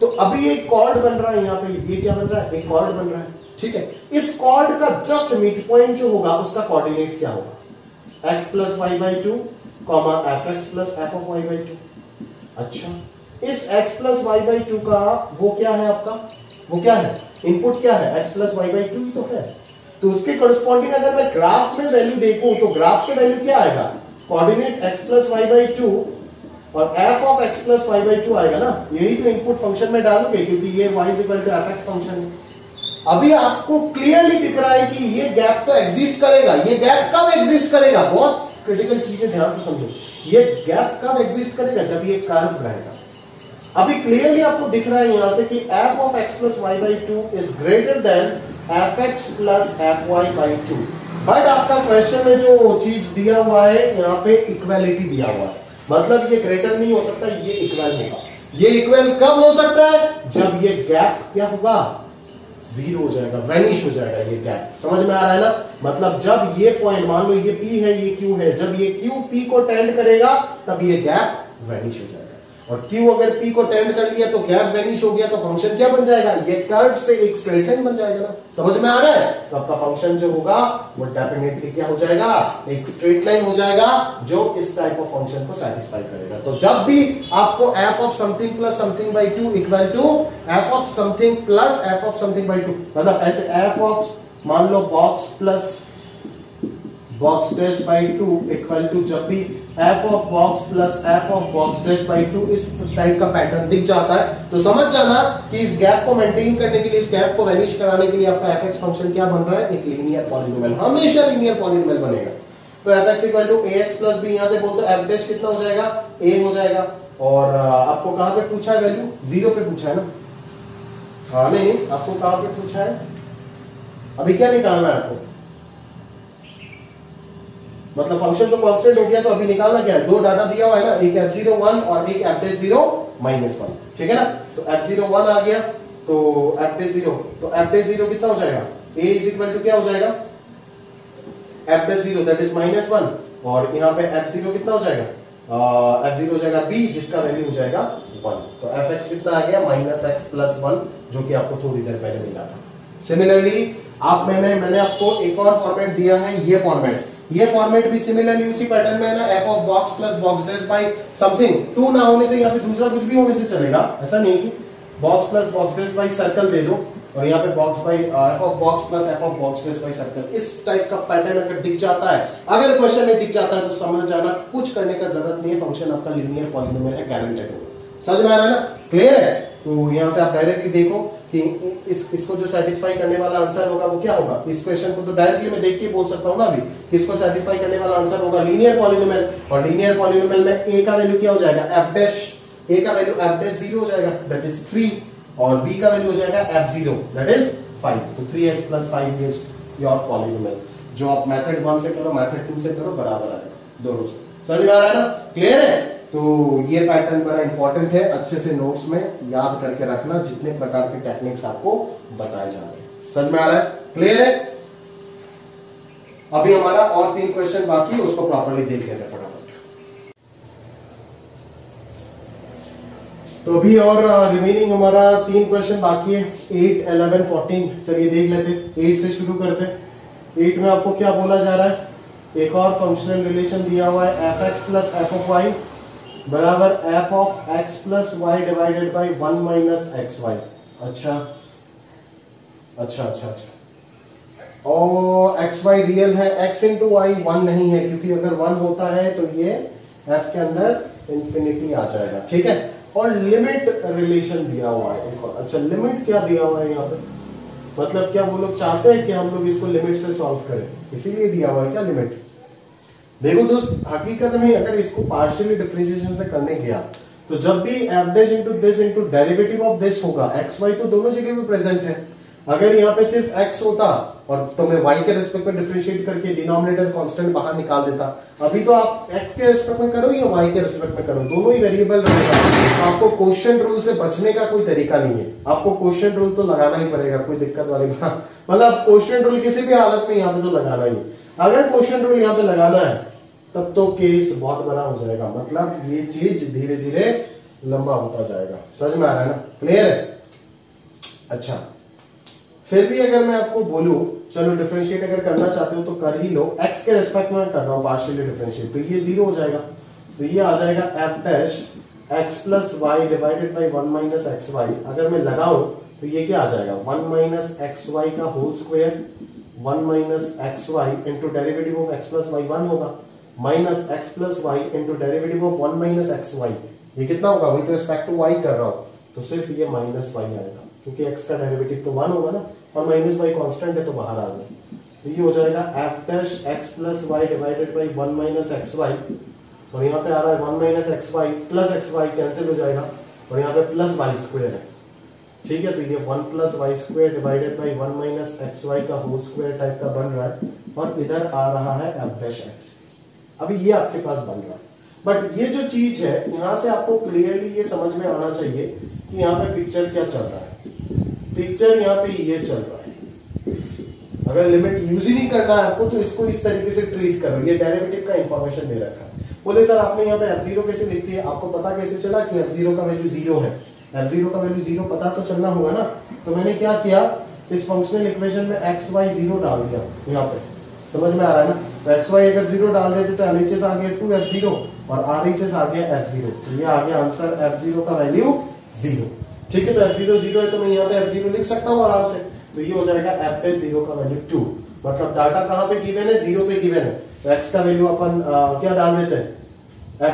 तो अभी एक कॉर्ड बन रहा है यहाँ पे, ये क्या बन रहा है, एक कॉर्ड बन रहा है। ठीक है, इस कॉर्ड का जस्ट मिड पॉइंट जो होगा उसका कोऑर्डिनेट क्या होगा, x plus y by two comma f x plus f of y by two. अच्छा, इस x plus y by two का वो क्या है आपका, वो क्या है, इनपुट क्या है, x plus y by two ही तो है। तो उसके करस्पॉन्डिंग अगर मैं ग्राफ में वैल्यू देखूं तो ग्राफ से वैल्यू क्या आएगा, coordinate x plus y by two और f of x plus y by two आएगा ना, यही तो इनपुट फंक्शन में डालोगे क्योंकि ये y is equal to f x function है। अभी आपको क्लियरली दिख रहा है कि ये गैप तो एग्जिस्ट करेगा। ये गैप कब एग्जिस्ट करेगा, बहुत क्रिटिकल चीज है, ध्यान से समझो। ये गैप कब एग्जिस्ट करेगा, जब ये कर्व रहेगा। अभी क्लियरली आपको दिख रहा है यहां से कि f of x plus y by two is greater than f x plus f y by two. But आपका क्वेश्चन में जो चीज दिया हुआ है यहाँ पे इक्वालिटी दिया हुआ है, मतलब ये ग्रेटर नहीं हो सकता, ये इक्वल होगा। ये इक्वल कब हो सकता है, जब ये गैप क्या होगा, जीरो हो जाएगा, वैनिश हो जाएगा ये गैप। समझ में आ रहा है ना? मतलब जब ये पॉइंट, मान लो ये P है, ये Q है, जब ये Q P को टेंड करेगा तब ये गैप वैनिश हो जाएगा। और Q अगर P को टेंड कर लिया तो गैप वैनिश हो गया, तो फंक्शन क्या बन जाएगा, ये कर्व से एक स्ट्रेट लाइन बन जाएगा ना। समझ में आ रहा है? तो आपका फंक्शन जो होगा वो डेफिनेटली क्या हो जाएगा, एक स्ट्रेट लाइन हो जाएगा जो इस टाइप ऑफ फंक्शन को सेटिस्फाई करेगा। तो जब भी आपको f of something plus something by two equal to f of something plus f of something by two, मतलब ऐसे f ऑफ मान लो box plus box dash by two equal to, जब भी f of box plus f of box dash by two इस type का pattern दिख जाता है, तो समझ जाना कि इस गैप को मेंटेन करने के लिए, इस गैप को वैनिश कराने के लिए आपका f एक्स फंक्शन क्या बन रहा है, एक लीनियर पॉलिनोमियल, हमेशा लीनियर पॉलिनोमियल बनेगा। तो f x equal to ax plus b, यहां से बोलते f डैश कितना हो जाएगा, a हो जाएगा। और आपको कहां पे पूछा है वैल्यू, जीरो पे पूछा है ना? हाँ नहीं, आपको कहां पे पूछा है, अभी क्या निकालना है आपको, मतलब फंक्शन तो कांस्टेंट हो गया, तो अभी निकालना क्या है, दो डाटा दिया हुआ है ना, एक f0 1 और एक f0 -1। ठीक है ना? तो f0 1 आ गया, तो f0 कितना हो जाएगा, a इज इक्वल टू क्या हो जाएगा, f0 दैट इज -1, और यहाँ पे f0 कितना हो जाएगा, f0 हो जाएगा b, जिसका वैल्यू हो जाएगा 1। तो f(x) कितना आ गया, -x प्लस 1, जो कि आपको थोड़ी देर पहले मिला था। सिमिलरली आप मैंने आपको एक और फॉर्मेट दिया है, ये फॉर्मेट भी सिमिलरली उसी पैटर्न में है ना, f of box plus box dash by something, two ना होने से या फिर दूसरा कुछ भी होने से चलेगा, ऐसा नहीं कि box plus box dash by circle दे दो और यहाँ पे box by f of box plus f of box dash by circle, इस टाइप का पैटर्न अगर दिख जाता है, अगर क्वेश्चन में दिख जाता है, तो समझ जाना कुछ करने का जरूरत नहीं है, फंक्शन आपका लीनियर पॉलिनोमियल है, गारंटेड होगा। समझ में आ रहा है ना? क्लियर है? तो यहाँ से आप डायरेक्टली देखो कि इसको जो सेटिस्फाई करने वाला आंसर होगा वो क्या होगा, इस क्वेश्चन को तो डायरेक्टली मैं देख के बोल सकता हूँ ना अभी, इसको सेटिस्फाई करने वाला आंसर होगा लीनियर पॉलिनोमियल, और लीनियर पॉलिनोमियल में a का वैल्यू क्या हो जाएगा, a का वैल्यू f' 0 हो जाएगा, दैट इज 3, और b का वैल्यू हो जाएगा f0 दैट इज 5। तो 3x plus 5 is your polynomial. जो आप मेथड 1 से करो, मेथड 2 से करो, बराबर आएगा दोनों से। समझ में आ रहा है ना? क्लियर है? तो ये पैटर्न बड़ा इंपॉर्टेंट है, अच्छे से नोट्स में याद करके रखना जितने प्रकार के टेक्निक्स आपको बताए जा रहे हैं। समझ में आ रहा है? क्लियर है? अभी हमारा और 3 क्वेश्चन बाकी है, उसको प्रॉपर्ली देख लेते हैं फटाफट। तो अभी और रिमेनिंग हमारा 3 क्वेश्चन बाकी है, 8, 11, 14। चलिए देख लेते हैं, 8 से शुरू करते हैं। 8 में आपको क्या बोला जा रहा है? एक और फंक्शनल रिलेशन दिया हुआ है, f x plus f of y बराबर f of x plus y divided by 1 minus x y. अच्छा अच्छा अच्छा अच्छा, और एक्स वाई रियल है, एक्स इंटू वाई 1 नहीं है, क्योंकि अगर 1 होता है तो ये एफ के अंदर इंफिनिटी आ जाएगा। ठीक है, और लिमिट रिलेशन दिया हुआ है एक और। अच्छा, लिमिट क्या दिया हुआ है यहाँ पे? मतलब क्या वो लोग चाहते हैं कि हम लोग इसको लिमिट से सॉल्व करें, इसीलिए दिया हुआ है क्या लिमिट? देखो दोस्त, हकीकत में अगर इसको पार्शियली डिफरेंशिएशन से करने गया तो जब भी F dash into this into derivative of this होगा, एक्स वाई तो दोनों जगह पे प्रेजेंट है। अगर यहाँ पे सिर्फ एक्स होता और तो मैं वाई के रिस्पेक्ट में डिफरेंशिएट करके डिनोमिनेटर कांस्टेंट बाहर निकाल देता। अभी तो आप एक्स के रिस्पेक्ट में करो या वाई के रिस्पेक्ट में करो, दोनों ही वेरिएबल रहेगा। तो आपको क्वोशिएंट रूल से बचने का कोई तरीका नहीं है, आपको क्वोशिएंट रूल तो लगाना ही पड़ेगा, कोई दिक्कत वाली बात। मतलब क्वोशिएंट रूल किसी भी हालत में यहाँ पे तो लगाना ही। अगर क्वोशिएंट रूल यहाँ पे लगाना है तब तो केस बहुत बड़ा हो जाएगा, मतलब ये चीज धीरे धीरे लंबा होता जाएगा। समझ में आ रहा है ना? क्लियर है? अच्छा, फिर भी अगर मैं आपको बोलूं चलो डिफरेंशिएट अगर करना चाहते हो तो कर ही लो, एक्स के रिस्पेक्ट में कर रहा हूं पार्शियली डिफरेंशिएट, तो ये 0 हो जाएगा। तो ये आ जाएगा f dash x plus y divided by 1 minus x y. अगर मैं लगाऊं तो ये क्या आ जाएगा? 1 माइनस एक्स वाई का whole square, 1 minus x y into derivative of x plus y 1 होगा, minus x plus y into derivative of 1 minus x y. ये कितना होगा? विद रिस्पेक्ट टू वाई कर रहा हूं तो सिर्फ ये माइनस वाई आएगा, क्योंकि एक्स का डेरिवेटिव तो 1 होगा ना, और माइनस वाई कांस्टेंट है तो बाहर आ गया। तो ये हो जाएगा f dash x plus y divided by 1 minus x y, और यहाँ पे आ रहा है 1 minus x y plus x y cancel हो जाएगा, और यहाँ पे प्लस वाई स्क्वायर है। ठीक है, तो ये 1 plus y square divided by 1 minus x y का होल स्क्वायर टाइप का बन रहा है, और इधर आ रहा है एफ डैश एक्स। अभी ये आपके पास बन रहा है, बट ये जो चीज है यहां से आपको क्लियरली ये समझ में आना चाहिए कि यहाँ पे पिक्चर क्या चल रहा है। पिक्चर यहाँ पे ये चल रहा है, अगर लिमिट यूज ही नहीं करना है आपको तो इसको इस तरीके से ट्रीट करो। ये डेरिवेटिव का इंफॉर्मेशन दे रखा है। बोले सर आपने यहाँ पे f0 कैसे लिख दिया? आपको पता कैसे चला कि f0 का वैल्यू 0 है? f0 का वैल्यू 0 पता तो चलना होगा ना। तो मैंने क्या किया, इस फंक्शनल इक्वेशन में x y 0 डाल दिया यहाँ पे। समझ में आ रहा है ना? तो एक्स वाई अगर 0 डाल देते तो एलएचएस आ गया 2f0 और आरएचएस आ गया f0, तो ये आ गया आंसर f0 का वैल्यू 0। ठीक है, तो f0 0 है तो मैं यहाँ पे f0 लिख सकता हूँ आराम से, तो ये हो जाएगा f0 का वैल्यू 2। मतलब डाटा कहाँ पे गिवन है? 0 पे गिवन है, तो x का वैल्यू अपन क्या डाल देते हैं?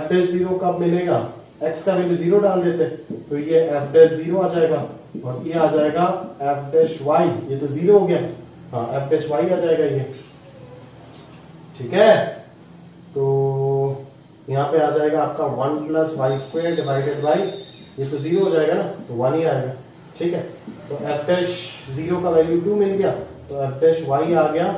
f0 कब मिलेगा? x का वैल्यू 0 डाल देते हैं, तो ये f0 आ जाएगा, और ये आ जाएगा f'y, ये तो 0 हो गया, हाँ f'y आ जाएगा ये। ठीक है, तो यहाँ पे आ जाएगा आपका 1 plus y square divided by, ये तो 0 हो जाएगा ना, तो 1 ही आएगा। ठीक है, तो f'0 का वैल्यू 2 मिल गया, तो f'y आ गया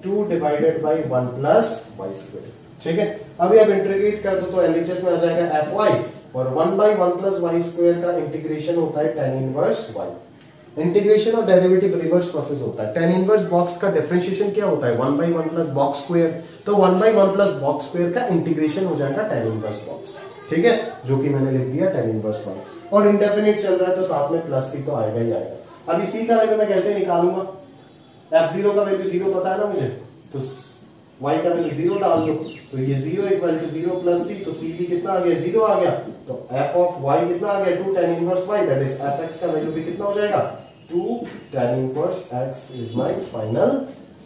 2 divided by 1 plus y square. ठीक है, अभी आप इंटीग्रेट कर दो तो एलएचएस में आ जाएगा fy, और 1 बाई 1 प्लस वाई स्क्वायर का इंटीग्रेशन होता है tan इनवर्स y। इंटीग्रेशन और डेरिवेटिव रिवर्स प्रोसेस होता है। tan इनवर्स बॉक्स का डिफरेंशिएशन क्या होता है? 1 बाई 1 प्लस बॉक्स स्क्वायर, तो 1 बाई 1 प्लस बॉक्स स्क्वायर का इंटीग्रेशन हो जाएगा tan इनवर्स बॉक्स। ठीक है, जो कि मैंने लिख दिया tan इनवर्स 1, और इंडेफिनिट चल रहा है तो साथ में प्लस सी तो आएगा ही आएगा। अब इसी का वैल्यू मैं कैसे निकालूंगा? f0 का वैल्यू 0 पता है ना मुझे, तो y का वैल्यू 0 डाल दो, तो ये 0 इक्वल टू 0 प्लस c, तो c भी कितना आ गया? 0 आ गया, तो f ऑफ y कितना आ गया? 2 tan inverse y, that is fx का वैल्यू भी कितना हो जाएगा? 2 tan inverse x is my final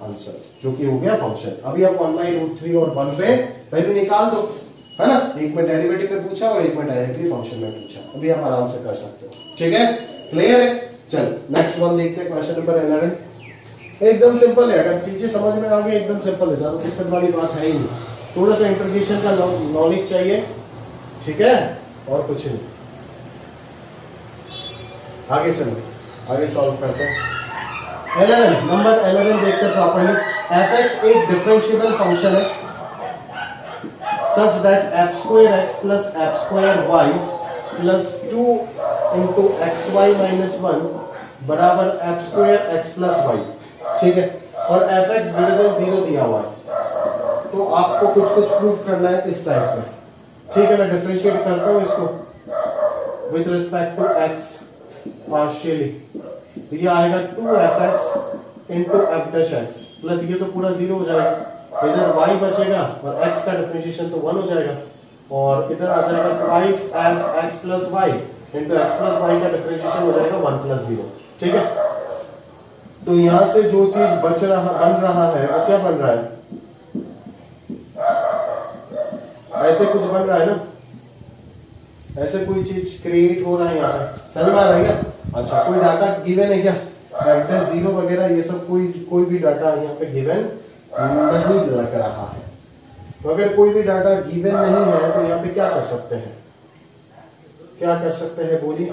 answer, जो कि हो गया फंक्शन। अभी आप 1/√3 और 1 पे वैल्यू निकाल दो, है ना? एक में डेरिवेटिव में पूछा और एक में डायरेक्टली फंक्शन में पूछा, अभी आप आराम से कर सकते हो। ठीक है, क्लियर है? चल नेक्स्ट वन देखते हैं, क्वेश्चन नंबर 11। एकदम सिंपल है, अगर चीजें समझ में आ गई एकदम सिंपल है, ज्यादा दिक्कत वाली बात है ही नहीं। थोड़ा सा इंटीग्रेशन का नॉलेज चाहिए, ठीक है, और कुछ नहीं। आगे चलो, आगे सॉल्व करते हैं। 11 नंबर 11 देखते हैं प्रॉपर्ली। fx एक डिफरेंशिएबल फंक्शन है such that f square x plus f square y plus 2 into x y minus 1 बराबर f square x plus y. ठीक है, और एफ एक्स ग्रेटर देन 0 दिया हुआ है, तो आपको कुछ कुछ प्रूफ करना है इस टाइप में। ठीक है, मैं डिफरेंशिएट करता हूं इसको with respect to x partially, तो ये आएगा 2f(x) into f dash x plus ये तो पूरा 0 हो जाएगा, इधर y बचेगा और x का डिफरेंशिएशन तो 1 हो जाएगा, और इधर आ जाएगा twice f x plus y into x plus y का डिफरेंशिएशन हो जाएगा 1 प्लस 0। ठीक है, तो यहां से जो चीज बन रहा है वो क्या बन रहा है, ऐसे कुछ बन रहा है ना, ऐसे कोई चीज क्रिएट हो रहा है यहाँ पे, समझ में आ रहा है क्या? अच्छा, कोई डाटा गिवन है क्या, एफ 0 वगैरह ये सब कोई भी डाटा यहाँ पे गिवन नहीं लग रहा है। तो अगर कोई भी डाटा गिवन नहीं है तो यहाँ पे क्या कर सकते हैं, क्या कर सकते हैं बोलिए?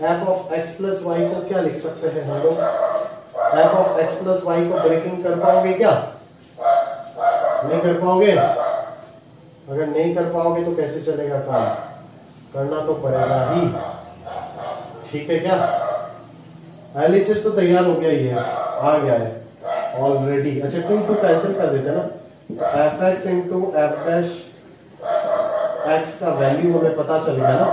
F of x plus y को क्या लिख सकते हैं हम लोग? F of x plus y को ब्रेकिंग कर पाओगे क्या? नहीं कर पाओगे? अगर नहीं कर पाओगे तो कैसे चलेगा काम? करना तो पड़ेगा ही। ठीक है क्या? एलएचएस तो तैयार हो गया, ये आ गया है ऑलरेडी। अच्छा, 2 कैंसिल कर देते ना, f x into f dash x का वैल्यू हमें पता चल गया ना,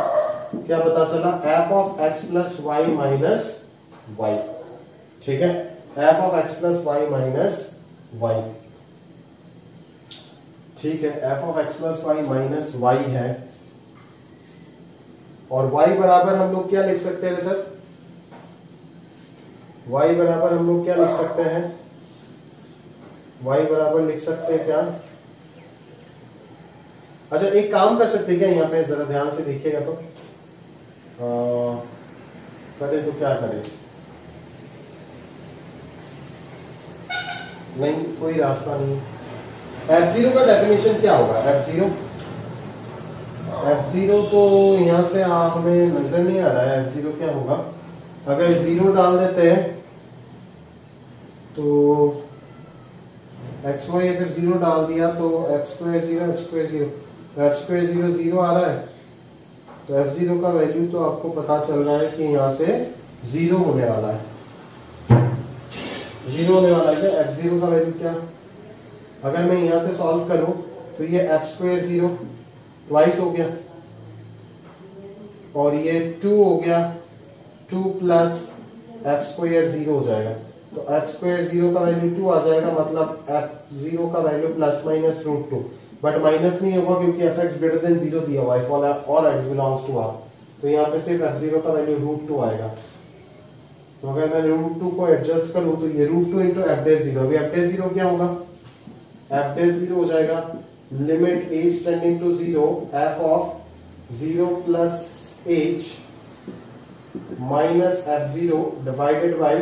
क्या पता चला? F of x plus y minus y. ठीक है, f of x plus y minus y. ठीक है, f of x plus y minus y है, और y बराबर हम लोग क्या लिख सकते हैं सर? y बराबर हम लोग क्या लिख सकते हैं? y बराबर लिख सकते हैं क्या? अच्छा, एक काम कर सकते हैं क्या यहाँ पे, जरा ध्यान से देखिएगा तो करें तो क्या करें? नहीं, कोई रास्ता नहीं। f0 का डेफिनेशन क्या होगा? f0 तो यहां से हमें नजर नहीं आ रहा है। f0 क्या होगा? अगर 0 डाल देते हैं तो xy अगर 0 डाल दिया तो x square 0 f square 0, f square 0 0 आ रहा है, तो f0 का वैल्यू तो आपको पता चल रहा है कि यहां से 0 होने वाला है। 0 होने वाला है क्या? f0 का वैल्यू क्या? अगर मैं यहां से सॉल्व करूं तो ये f स्क्वायर 0 ट्वाइस हो गया, और ये 2 हो गया, 2 प्लस एफ स्क्वायर 0 हो जाएगा, तो एफ स्क्वायर 0 का वैल्यू 2 आ जाएगा, मतलब f0 का value plus minus root 2, but minus नहीं होगा क्योंकि एफ एक्स ग्रेटर देन 0 दिया हुआ है फॉर और एक्स बिलोंग्स टू आर, तो यहाँ पे सिर्फ f0 का वैल्यू रूट 2 आएगा। तो अगर मैं रूट 2 को एडजस्ट करूं तो ये रूट 2 इंटू एफ डैश 0, अभी एफ डैश 0 क्या होगा? एफ डैश 0 हो जाएगा limit as tending to 0 f of 0 plus h minus f0 divided by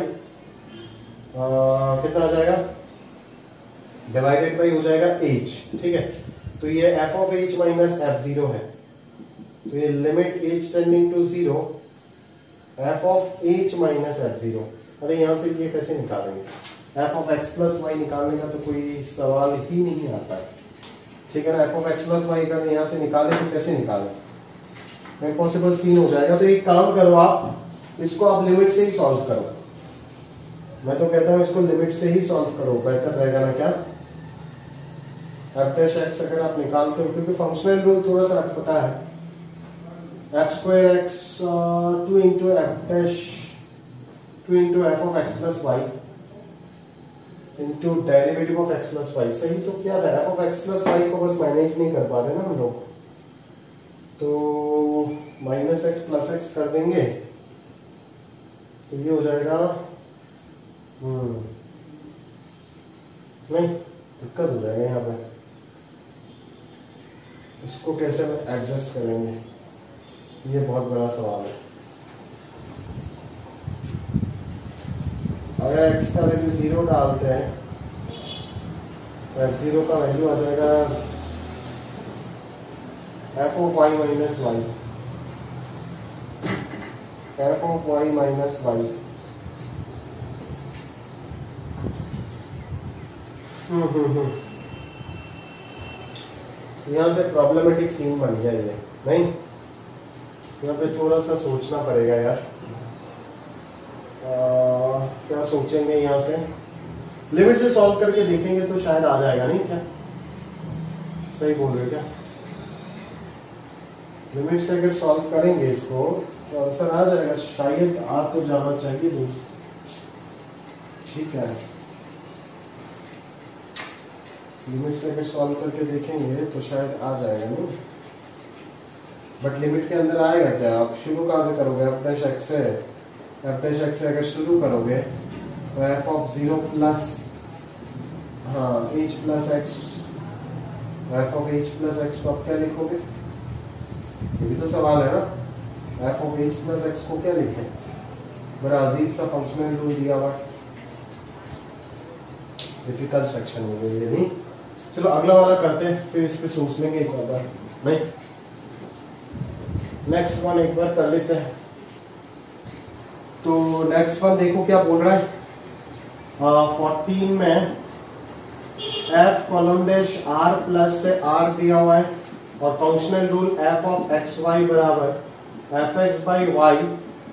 कितना आ जाएगा? डिवाइडेड बाई हो जाएगा h। ठीक है, तो ये f of h minus f0 है, तो ये limit h tending to 0 f of h minus f0। अरे यहां से ये कैसे निकालेंगे? f of x plus y निकालने का तो कोई सवाल ही नहीं आता है। ठीक है ना, f of x plus y अगर यहां से निकाले तो कैसे निकालें? इम्पॉसिबल सीन हो जाएगा। तो एक काम करो, आप इसको आप लिमिट से ही सॉल्व करो। मैं तो कहता हूं इसको लिमिट से ही सॉल्व करो, बेहतर रहेगा ना क्या? एफ डैश एक्स अगर आप निकालते हो, क्योंकि फंक्शनल रूल थोड़ा सा अटपटा है, x square x 2 into f dash 2 into f of x plus y into derivative of x plus y. सही तो क्या था? F of x plus y को बस मैनेज नहीं कर पा रहे ना हम लोग, तो माइनस एक्स प्लस एक्स कर देंगे तो ये हो जाएगा नहीं, दिक्कत हो जाएगा यहाँ पे। इसको कैसे एडजस्ट करेंगे, ये बहुत बड़ा सवाल है। अगर x का वैल्यू 0 डालते हैं तो f0 का वैल्यू आ जाएगा f of y minus y, f of y minus y. यहाँ से प्रॉब्लमेटिक सीन बन गया ये, नहीं यहाँ पे थोड़ा सा सोचना पड़ेगा यार। क्या सोचेंगे यहाँ से, लिमिट से सॉल्व करके देखेंगे तो शायद आ जाएगा, नहीं क्या सही बोल रहे क्या? लिमिट से अगर सॉल्व करेंगे इसको तो आंसर आ जाएगा, शायद आ तो जाना चाहिए दोस्त। ठीक है, लिमिट से अगर सॉल्व करके देखेंगे तो शायद आ जाएगा, नहीं बट लिमिट के अंदर आएगा क्या? आप शुरू कहाँ से करोगे? एफ डैश एक्स से, एफ डैश एक्स से अगर शुरू करोगे तो F of 0 plus H plus x, F of H plus x को आप क्या लिखोगे? ये भी तो सवाल है ना, F of H plus x को क्या लिखें? बड़ा अजीब सा फंक्शनल रूल दिया हुआ है, डिफिकल्ट सेक्शन हो गई ये, नहीं? चलो अगला वाला करते हैं, फिर इस पे सोच लेंगे एक बार, नहीं नेक्स्ट वन एक बार कर लेते हैं। तो नेक्स्ट वन देखो क्या बोल रहा है, 14 में f colon dash R plus से आर दिया हुआ है और functional rule f of x y बराबर f x by y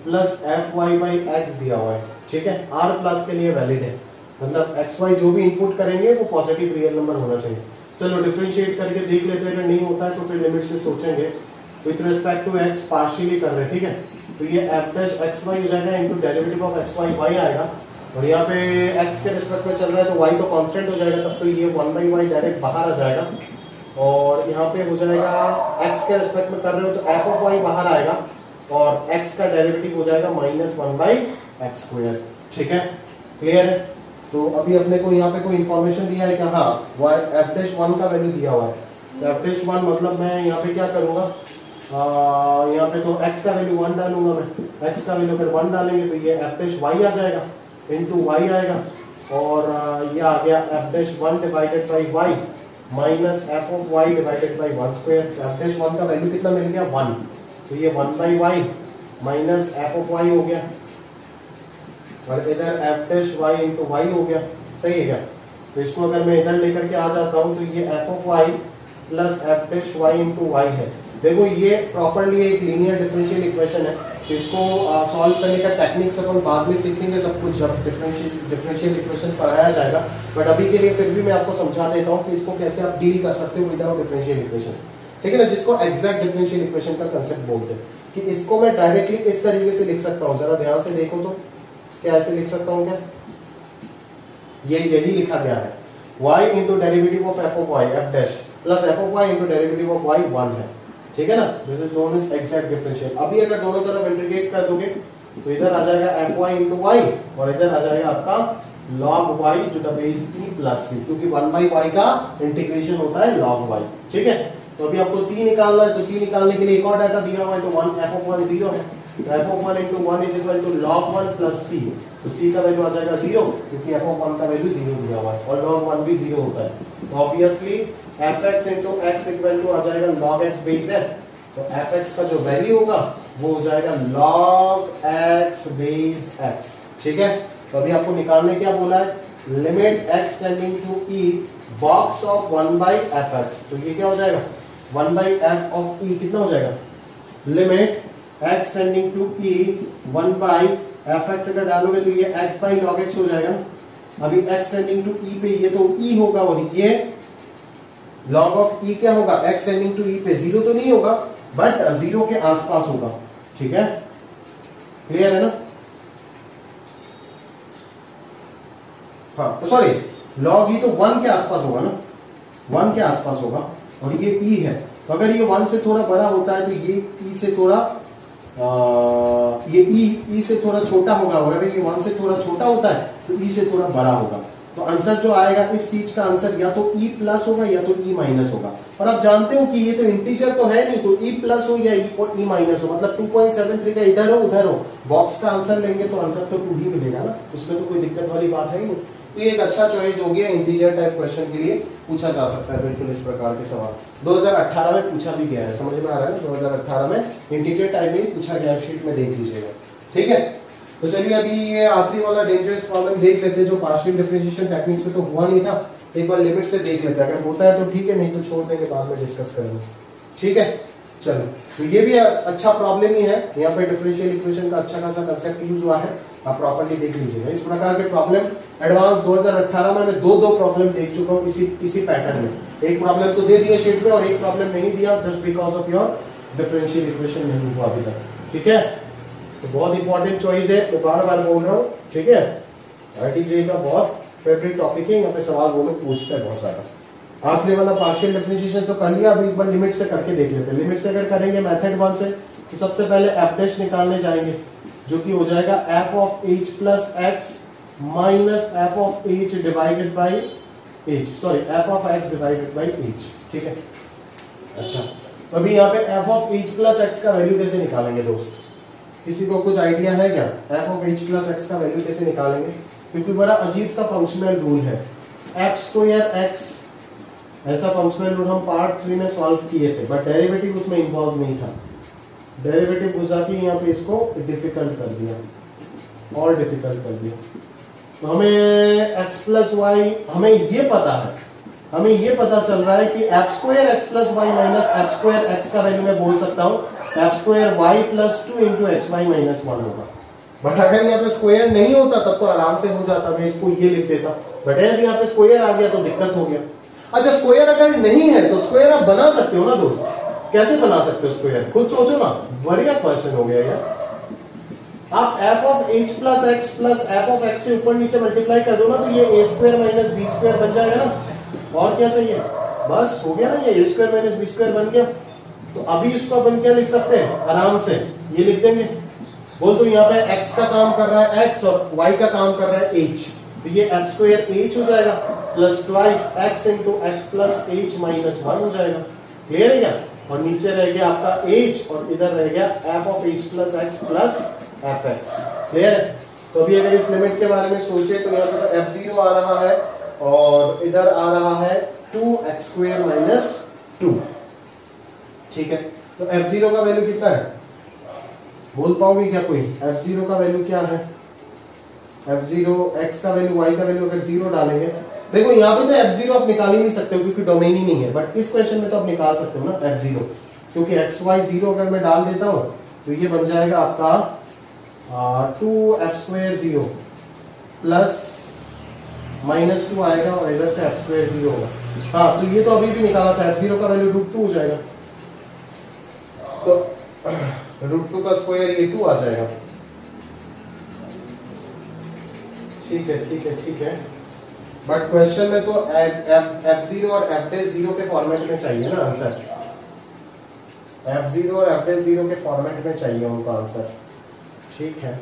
plus f y by x दिया हुआ है। ठीक है, आर प्लस के लिए वैलिड है, मतलब एक्स वाई जो भी इनपुट करेंगे वो पॉजिटिव रियल नंबर होना चाहिए। चलो डिफरेंशिएट करके देख लेते हैं, अगर नहीं होता है तो फिर लिमिट से सोचेंगे। With respect to x partially कर रहे हैं, ठीक है, तो ये एफ डैश एक्स वाई हो जाएगा into derivative of x y y आएगा, और यहाँ पे एक्स के रिस्पेक्ट में चल रहा है तो वाई तो कांस्टेंट हो जाएगा, तब तो ये 1/y डायरेक्ट बाहर आ जाएगा, और यहाँ पे हो जाएगा एक्स के रिस्पेक्ट में कर रहे हो तो एफ ऑफ वाई बाहर आएगा और एक्स का डेरिवेटिव हो जाएगा -1/x²। ठीक है, क्लियर है? तो अभी अपने को यहाँ पे कोई इंफॉर्मेशन दिया है क्या? हाँ, एफ डैश 1 का वैल्यू दिया हुआ है, तो एफ डैश 1 मतलब मैं यहाँ पे क्या करूंगा, यहाँ पे तो x का वैल्यू 1 डालूंगा मैं, x का वैल्यू अगर 1 डालेंगे तो ये एफ डैश y आ जाएगा इनटू y आएगा, और ये आ गया F dash 1 divided by y minus f of y divided by 1²। F dash 1 का वैल्यू कितना मिल गया? 1, तो ये 1/y minus f of y हो गया, और इधर F dash y into y हो गया। सही है क्या? तो इसको अगर मैं इधर लेकर के आ जाता हूँ तो ये F of y plus F dash y into y है। देखो ये प्रॉपरली एक लीनियर डिफरेंशियल इक्वेशन है, तो इसको सॉल्व करने का टेक्निक्स अपन बाद में सीखेंगे सब कुछ जब डिफरेंशियल इक्वेशन पढ़ाया जाएगा, बट अभी के लिए फिर भी मैं आपको समझा देता हूँ कि इसको कैसे आप डील कर सकते हो विदाउट डिफरेंशियल इक्वेशन। ठीक है ना, जिसको एग्जैक्ट डिफरेंशियल इक्वेशन का कंसेप्ट बोलते हैं, कि इसको मैं डायरेक्टली इस तरीके से लिख सकता हूँ। जरा ध्यान से देखो तो क्या ऐसे लिख सकता हूँ क्या? यही लिखा गया है, y into derivative of f of y f dash plus f of y into derivative of y 1 है। ठीक है ना, this is known as exact differential. अभी अगर दोनों तरफ इंटीग्रेट कर दोगे तो इधर आ जाएगा एफ वाई इंटू वाई और इधर आ जाएगा आपका log y to the base e plus c, क्योंकि 1/y का इंटीग्रेशन होता है log y। ठीक है, तो अभी आपको c निकालना है, तो c निकालने के लिए एक और डाटा दिया हुआ है, तो 1 f of 1 0 है, तो f of 1 into 1 is equal to log 1 plus c, तो c का वैल्यू आ जाएगा 0, क्योंकि f of 1 का वैल्यू 0 दिया हुआ है और log 1 भी 0 होता है, तो obviously fx into x equal to आ जाएगा log x बेस है, तो fx का जो वैल्यू होगा वो हो जाएगा log x बेस x। ठीक है, तो अभी आपको निकालने क्या बोला है, limit x tending to e box of 1/fx, तो ये क्या हो जाएगा 1/f ऑफ e कितना हो जाएगा, limit x tending to e 1/fx अगर डालोगे तो ये x बाई log x हो जाएगा। अभी x टेंडिंग टू e पे ये तो e होगा और ये log ऑफ e क्या होगा, x टेंडिंग टू e पे 0 तो नहीं होगा बट 0 के आसपास होगा। ठीक है, क्लियर है ना? हाँ सॉरी, log e तो 1 के आसपास होगा ना, 1 के आसपास होगा, और ये e है, तो अगर ये 1 से थोड़ा बड़ा होता है तो ये e से थोड़ा ये e से थोड़ा छोटा होगा, अगर ये 1 से थोड़ा छोटा होता है तो e से थोड़ा बड़ा होगा। तो आंसर जो आएगा इस चीज का आंसर या तो e प्लस होगा या तो e माइनस होगा, और आप जानते हो कि ये तो इंटीजर तो है नहीं, तो e प्लस हो या e माइनस हो, मतलब 2.73 का इधर हो उधर हो, बॉक्स का आंसर लेंगे तो आंसर तो 2 ही मिलेगा ना, उसमें तो कोई दिक्कत वाली बात है ही नहीं। तो ये एक अच्छा चॉइस हो गया, इंटीजर टाइप क्वेश्चन के लिए पूछा जा सकता है बिल्कुल इस प्रकार के सवाल। 2018 में पूछा भी गया है, समझ में आ रहा है ना, 2018 में इंटीजर टाइप में पूछा गया, शीट में देख लीजिएगा। ठीक है, तो चलिए अभी ये आखिरी वाला डेंजरस प्रॉब्लम देख लेते हैं, जो पार्शियल डिफरेंशिएशन टेक्निक से तो हुआ नहीं था, एक बार लिमिट से देख लेते हैं, अगर होता है तो ठीक है, नहीं तो छोड़ देंगे, बाद में डिस्कस करेंगे। ठीक है, चलो, तो ये भी अच्छा प्रॉब्लम ही है, यहाँ पे डिफरेंशियल इक्वेशन का अच्छा खासा कंसेप्ट यूज हुआ है, आप प्रॉपर्ली देख लीजिएगा। इस प्रकार के प्रॉब्लम एडवांस 2018 में मैं दो प्रॉब्लम देख चुका हूँ इसी पैटर्न में। एक प्रॉब्लम तो दे दिया शीट में और एक प्रॉब्लम नहीं दिया, just because of your differential equation नहीं हुआ अभी तक। ठीक है, तो बहुत इंपॉर्टेंट चॉइस है, तो बार बार बोल रहा हूँ। ठीक है, आरटीजे का बहुत फेवरेट टॉपिक है, यहाँ पे सवाल वो लोग पूछते हैं बहुत सारा। आपने वाला पार्शियल डिफरेंशिएशन तो कर लिया, अभी एक बार लिमिट से करके देख लेते हैं। लिमिट से अगर करेंगे मेथड 1 से, तो सबसे पहले एफ डैश निकालने जाएंगे, जो कि हो जाएगा F of H plus x minus f of H divided by H, sorry F of x divided by H. ठीक है, अच्छा, तो अभी यहाँ पे F of H plus x का वैल्यू कैसे निकालेंगे दोस्त? किसी को कुछ आइडिया है क्या? F of H plus x का वैल्यू कैसे निकालेंगे? क्योंकि बड़ा अजीब सा फंक्शनल रूल है, एक्स स्क्वायर एक्स, ऐसा फंक्शनल रूल हम पार्ट 3 में सॉल्व किए थे, बट डेरिवेटिव उसमें इन्वॉल्व नहीं था। डेरिवेटिव घुसा के यहाँ पे इसको डिफिकल्ट कर दिया, और डिफिकल्ट कर दिया। तो हमें x प्लस वाई, हमें ये पता है, हमें ये पता चल रहा है कि f square x plus y minus f square x का वैल्यू मैं बोल सकता हूँ f square y plus 2 into x y minus 1 होगा। बट अगर यहाँ पे स्क्वायर नहीं होता तब तो आराम से हो जाता, मैं इसको ये लिख देता, बट ऐसे यहाँ पे स्क्वायर आ गया तो दिक्कत हो गया। अच्छा, स्क्वायर अगर नहीं है तो स्क्वायर आप बना सकते हो ना दोस्त, कैसे बना सकते हो स्क्वायर? खुद सोचो ना, बढ़िया क्वेश्चन हो गया यार। आप F of H plus x plus f of x से ऊपर नीचे मल्टीप्लाई कर दो ना, तो ये ए स्क्वायर माइनस बी स्क्वायर बन जाएगा ना, और क्या चाहिए? बस हो गया ना, ये ए स्क्वायर माइनस बी स्क्वायर बन गया। तो अभी इसको अपन क्या लिख सकते हैं? आराम से ये लिख देंगे। बोल तो यहाँ पे x का काम कर रहा है x और y का काम कर रहा है h, तो ये एफ स्क्वायर एच हो जाएगा plus twice x into x plus h minus 1 हो जाएगा। क्लियर है क्या? और नीचे रह गया आपका h और इधर रह गया F of H plus x plus F x. Clear है? तो अभी अगर इस लिमिट के बारे में सोचे तो यहाँ पे तो f0 आ रहा है और इधर आ रहा है 2x स्क्वायर माइनस 2। ठीक है, तो f0 का वैल्यू कितना है? बोल पाओगे क्या कोई? f0 का वैल्यू क्या है? f0 x का वैल्यू y का वैल्यू अगर 0 डालेंगे, देखो यहाँ पे तो f0 आप निकाल ही नहीं सकते हो क्योंकि डोमेन ही नहीं है, बट इस क्वेश्चन में तो आप निकाल सकते हो ना f0, क्योंकि x y 0 अगर मैं डाल देता हूँ तो ये बन जाएगा आपका 2f स्क्वायर 0 प्लस माइनस 2 आएगा और इधर से f स्क्वायर 0 होगा। हाँ, तो ये तो अभी भी निकाला था, f0 का वैल्यू √2 हो जाएगा, तो √2 का स्क्वायर ये 2 आ जाएगा। ठीक है, ठीक है, ठीक है, बट क्वेश्चन में तो f0 और f0 के फॉर्मेट में चाहिए ना आंसर, f0 और f0 के फॉर्मेट में चाहिए उनका आंसर। ठीक है,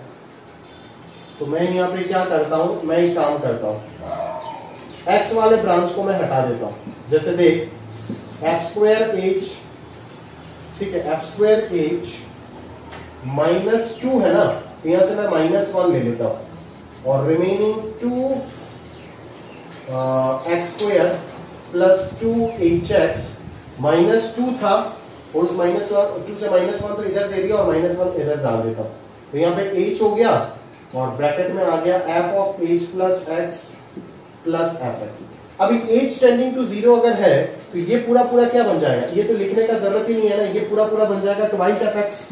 तो मैं यहाँ पे क्या करता हूँ, मैं एक काम करता हूँ, x वाले ब्रांच को मैं हटा देता हूँ। जैसे देख एफ स्क्वायर एच, ठीक है, एफ स्क्वायर एच माइनस 2 है ना, तो यहां से मैं माइनस 1 ले लेता हूं और remaining 2 x square plus 2 H x minus 2 था और उस माइनस 2 से माइनस 1 तो इधर दे दिया और माइनस 1 इधर डाल देता हूं, तो यहाँ पे एच हो गया और ब्रैकेट में आ गया F of H plus x plus F x. अभी एच टेंडिंग टू 0 अगर है तो ये पूरा पूरा क्या बन जाएगा? ये तो लिखने का जरूरत ही नहीं है ना, ये पूरा पूरा बन जाएगा ट्वाइस एफ एक्स।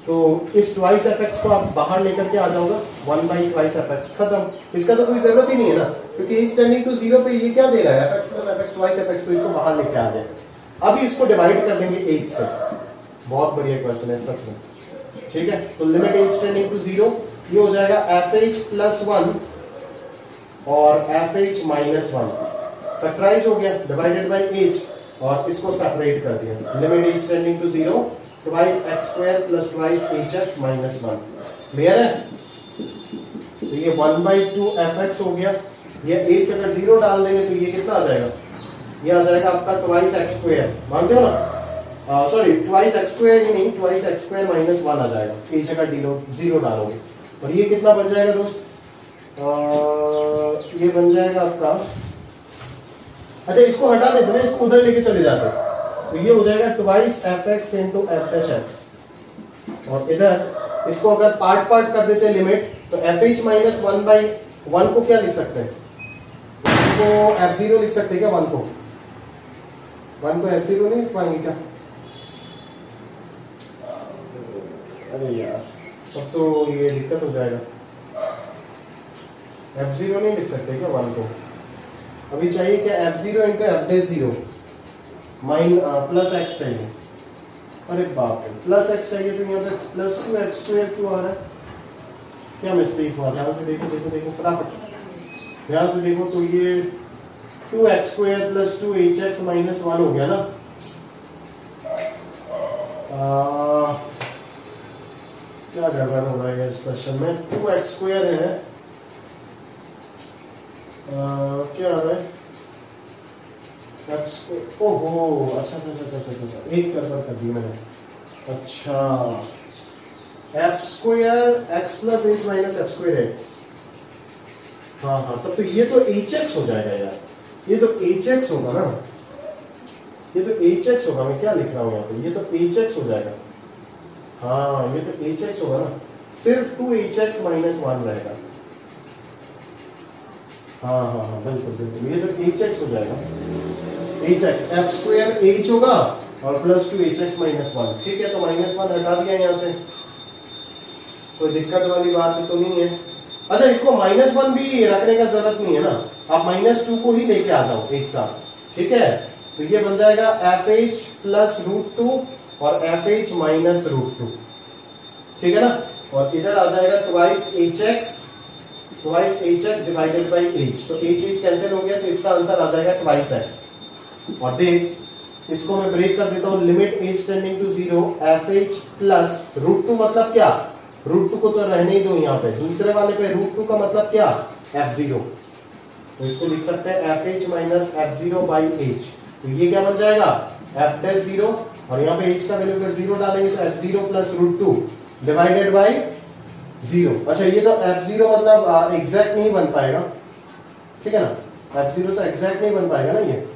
तो इस ट्वाइस एफ एक्स को आप बाहर लेकर के आ जाओगे, 1 बाई ट्वाइस एफ एक्स, खत्म। इसका तो कोई जरूरत ही नहीं है ना, क्योंकि एच टेंडिंग टू 0 पे ये क्या दे रहा है? F x plus F x twice f x, तो इसको बाहर लेके आ गए। अभी इसको डिवाइड कर देंगे एच से, बहुत बढ़िया क्वेश्चन है सच में। ठीक है, तो लिमिट एच टेंडिंग टू 0 ये हो जाएगा एफ एच प्लस 1 और एफ एच माइनस 1, फैक्टराइज हो गया, डिवाइडेड बाई एच और इसको सेपरेट कर दिया। Limit h tending to 0 twice x square plus twice h x minus 1। Clear है? तो ये 1/2 एफ एक्स हो गया, ये एच अगर 0 डाल देंगे तो ये कितना आ जाएगा? ये आ जाएगा आपका ट्वाइस एक्स स्क्वायर, मानते हो ना? सॉरी, ट्वाइस एक्स स्क्वायर ही नहीं, ट्वाइस एक्स स्क्वायर माइनस 1 आ जाएगा, एच अगर 0 डालोगे। और ये कितना बन जाएगा दोस्त? ये बन जाएगा आपका, अच्छा इसको हटा देते हैं, इसको उधर लेके चले जाते हैं, तो ये हो जाएगा twice f x into F H x. और इधर इसको अगर पार्ट पार्ट कर देते हैं लिमिट, तो एफ एच माइनस 1/1 को क्या लिख सकते हैं? को f0 लिख सकते हैं क्या? 1 को f0 नहीं लिख पाएंगे क्या? अरे यार अब तो ये दिक्कत हो जाएगा। f0 नहीं लिख सकते क्या 1 को? अभी चाहिए क्या? f0 into f0 mine plus x चाहिए। अरे बाप रे, प्लस x चाहिए तो यहाँ पे प्लस 2x² क्यों आ रहा है? क्या मिस्टेक हुआ? ध्यान से देखो फटाफट ध्यान से देखो। तो ये 2x² प्लस 2hx माइनस 1 हो गया ना। क्या गड़बड़ हो रहा है इस क्वेश्चन में? 2x² है, क्या आ रहा है? ओहो अच्छा, एक गड़बड़ कर दी मैंने। अच्छा f² x plus h minus f² x। हाँ तब तो ये तो hx हो जाएगा यार, ये तो hx होगा ना, ये तो hx होगा। मैं क्या लिख रहा हूँ यहाँ पे? ये तो hx हो जाएगा। हाँ ये तो hx होगा ना, सिर्फ 2hx माइनस 1 रहेगा। हाँ बिल्कुल, ये तो hx हो जाएगा। hx f² h होगा और प्लस 2hx माइनस 1। ठीक है, तो माइनस 1 हटा दिया यहाँ से, कोई दिक्कत वाली बात तो नहीं है। अच्छा, इसको -1 भी रखने का जरूरत नहीं है ना, आप -2 को ही लेके आ जाओ एक साथ। ठीक है, तो ये बन जाएगा fh प्लस √2 और fh माइनस √2। ठीक है ना, और इधर आ जाएगा twice hx divided by h। तो h कैंसिल हो गया, तो इसका आंसर आ जाएगा ट्वाइस x। और देख, इसको मैं ब्रेक कर देता हूं, limit h tending to 0 fh plus √2 मतलब क्या? √2 को तो रहने ही दो यहाँ पे, दूसरे वाले पे √2 का मतलब क्या? f0। तो इसको लिख सकते हैं fh minus f0 by h। तो ये क्या बन जाएगा? f'0, और यहाँ पे h का वैल्यू अगर 0 डालेंगे तो f0 प्लस √2 डिवाइडेड बाई 0। अच्छा, ये तो f0 मतलब एग्जैक्ट नहीं बन पाएगा। ठीक है ना, f0 तो एग्जैक्ट नहीं बन पाएगा ना ये।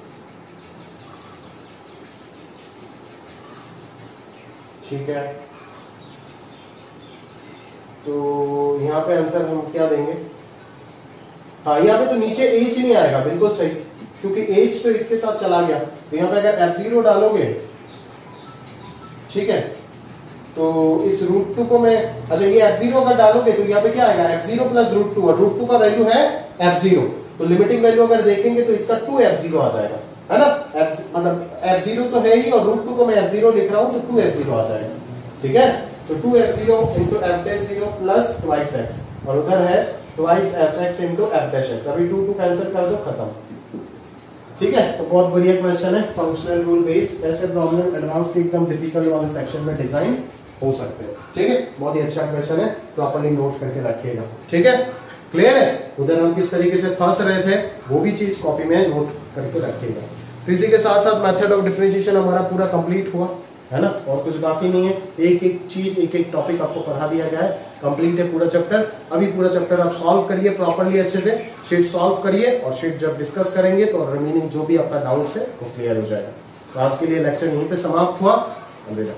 ठीक है, तो यहाँ पे आंसर हम क्या देंगे? हाँ, यहाँ पे तो नीचे h नहीं आएगा, बिल्कुल सही, क्योंकि h तो इसके साथ चला गया। तो यहाँ पे अगर f0 डालोगे, ठीक है, तो इस √2 को मैं, अच्छा ये f0 अगर डालोगे तो यहाँ पे क्या आएगा? f0 प्लस √2, और √2 का वैल्यू है f0, तो लिमिटिंग वैल्यू अगर देखेंगे तो इसका 2f0 आ जाएगा, है ना। मतलब f0 तो है ही, और √2 को मैं f0 लिख रहा हूं तो 2f0 आ जाएगा। ठीक है, तो 2f0 into f'0 plus twice x, और उधर है ट्वाइस fx इंटू f'। अभी 2 कैंसिल कर दो, खत्म। ठीक है, तो बहुत बढ़िया क्वेश्चन है, फंक्शनल रूल बेस्ड। ऐसे प्रॉब्लम एडवांस के एकदम डिफिकल्ट वाले सेक्शन में डिजाइन हो सकते हैं। ठीक है, बहुत ही अच्छा क्वेश्चन है, प्रॉपर्ली नोट करके रखिएगा। ठीक है, क्लियर है? उधर हम किस तरीके से फंस रहे थे वो भी चीज कॉपी में नोट करके रखिएगा। तो इसी के साथ साथ मेथड ऑफ डिफरेंशिएशन हमारा पूरा कंप्लीट हुआ, है ना, और कुछ बाकी नहीं है। एक एक चीज, एक एक टॉपिक आपको पढ़ा दिया गया है, कंप्लीट है पूरा चैप्टर। अभी पूरा चैप्टर आप सॉल्व करिए प्रॉपर्ली, अच्छे से शीट सॉल्व करिए, और शीट जब डिस्कस करेंगे तो रिमेनिंग जो भी आपका डाउट्स है वो क्लियर हो जाएगा। तो आज के लिए लेक्चर यहीं पे समाप्त हुआ। अलविदा।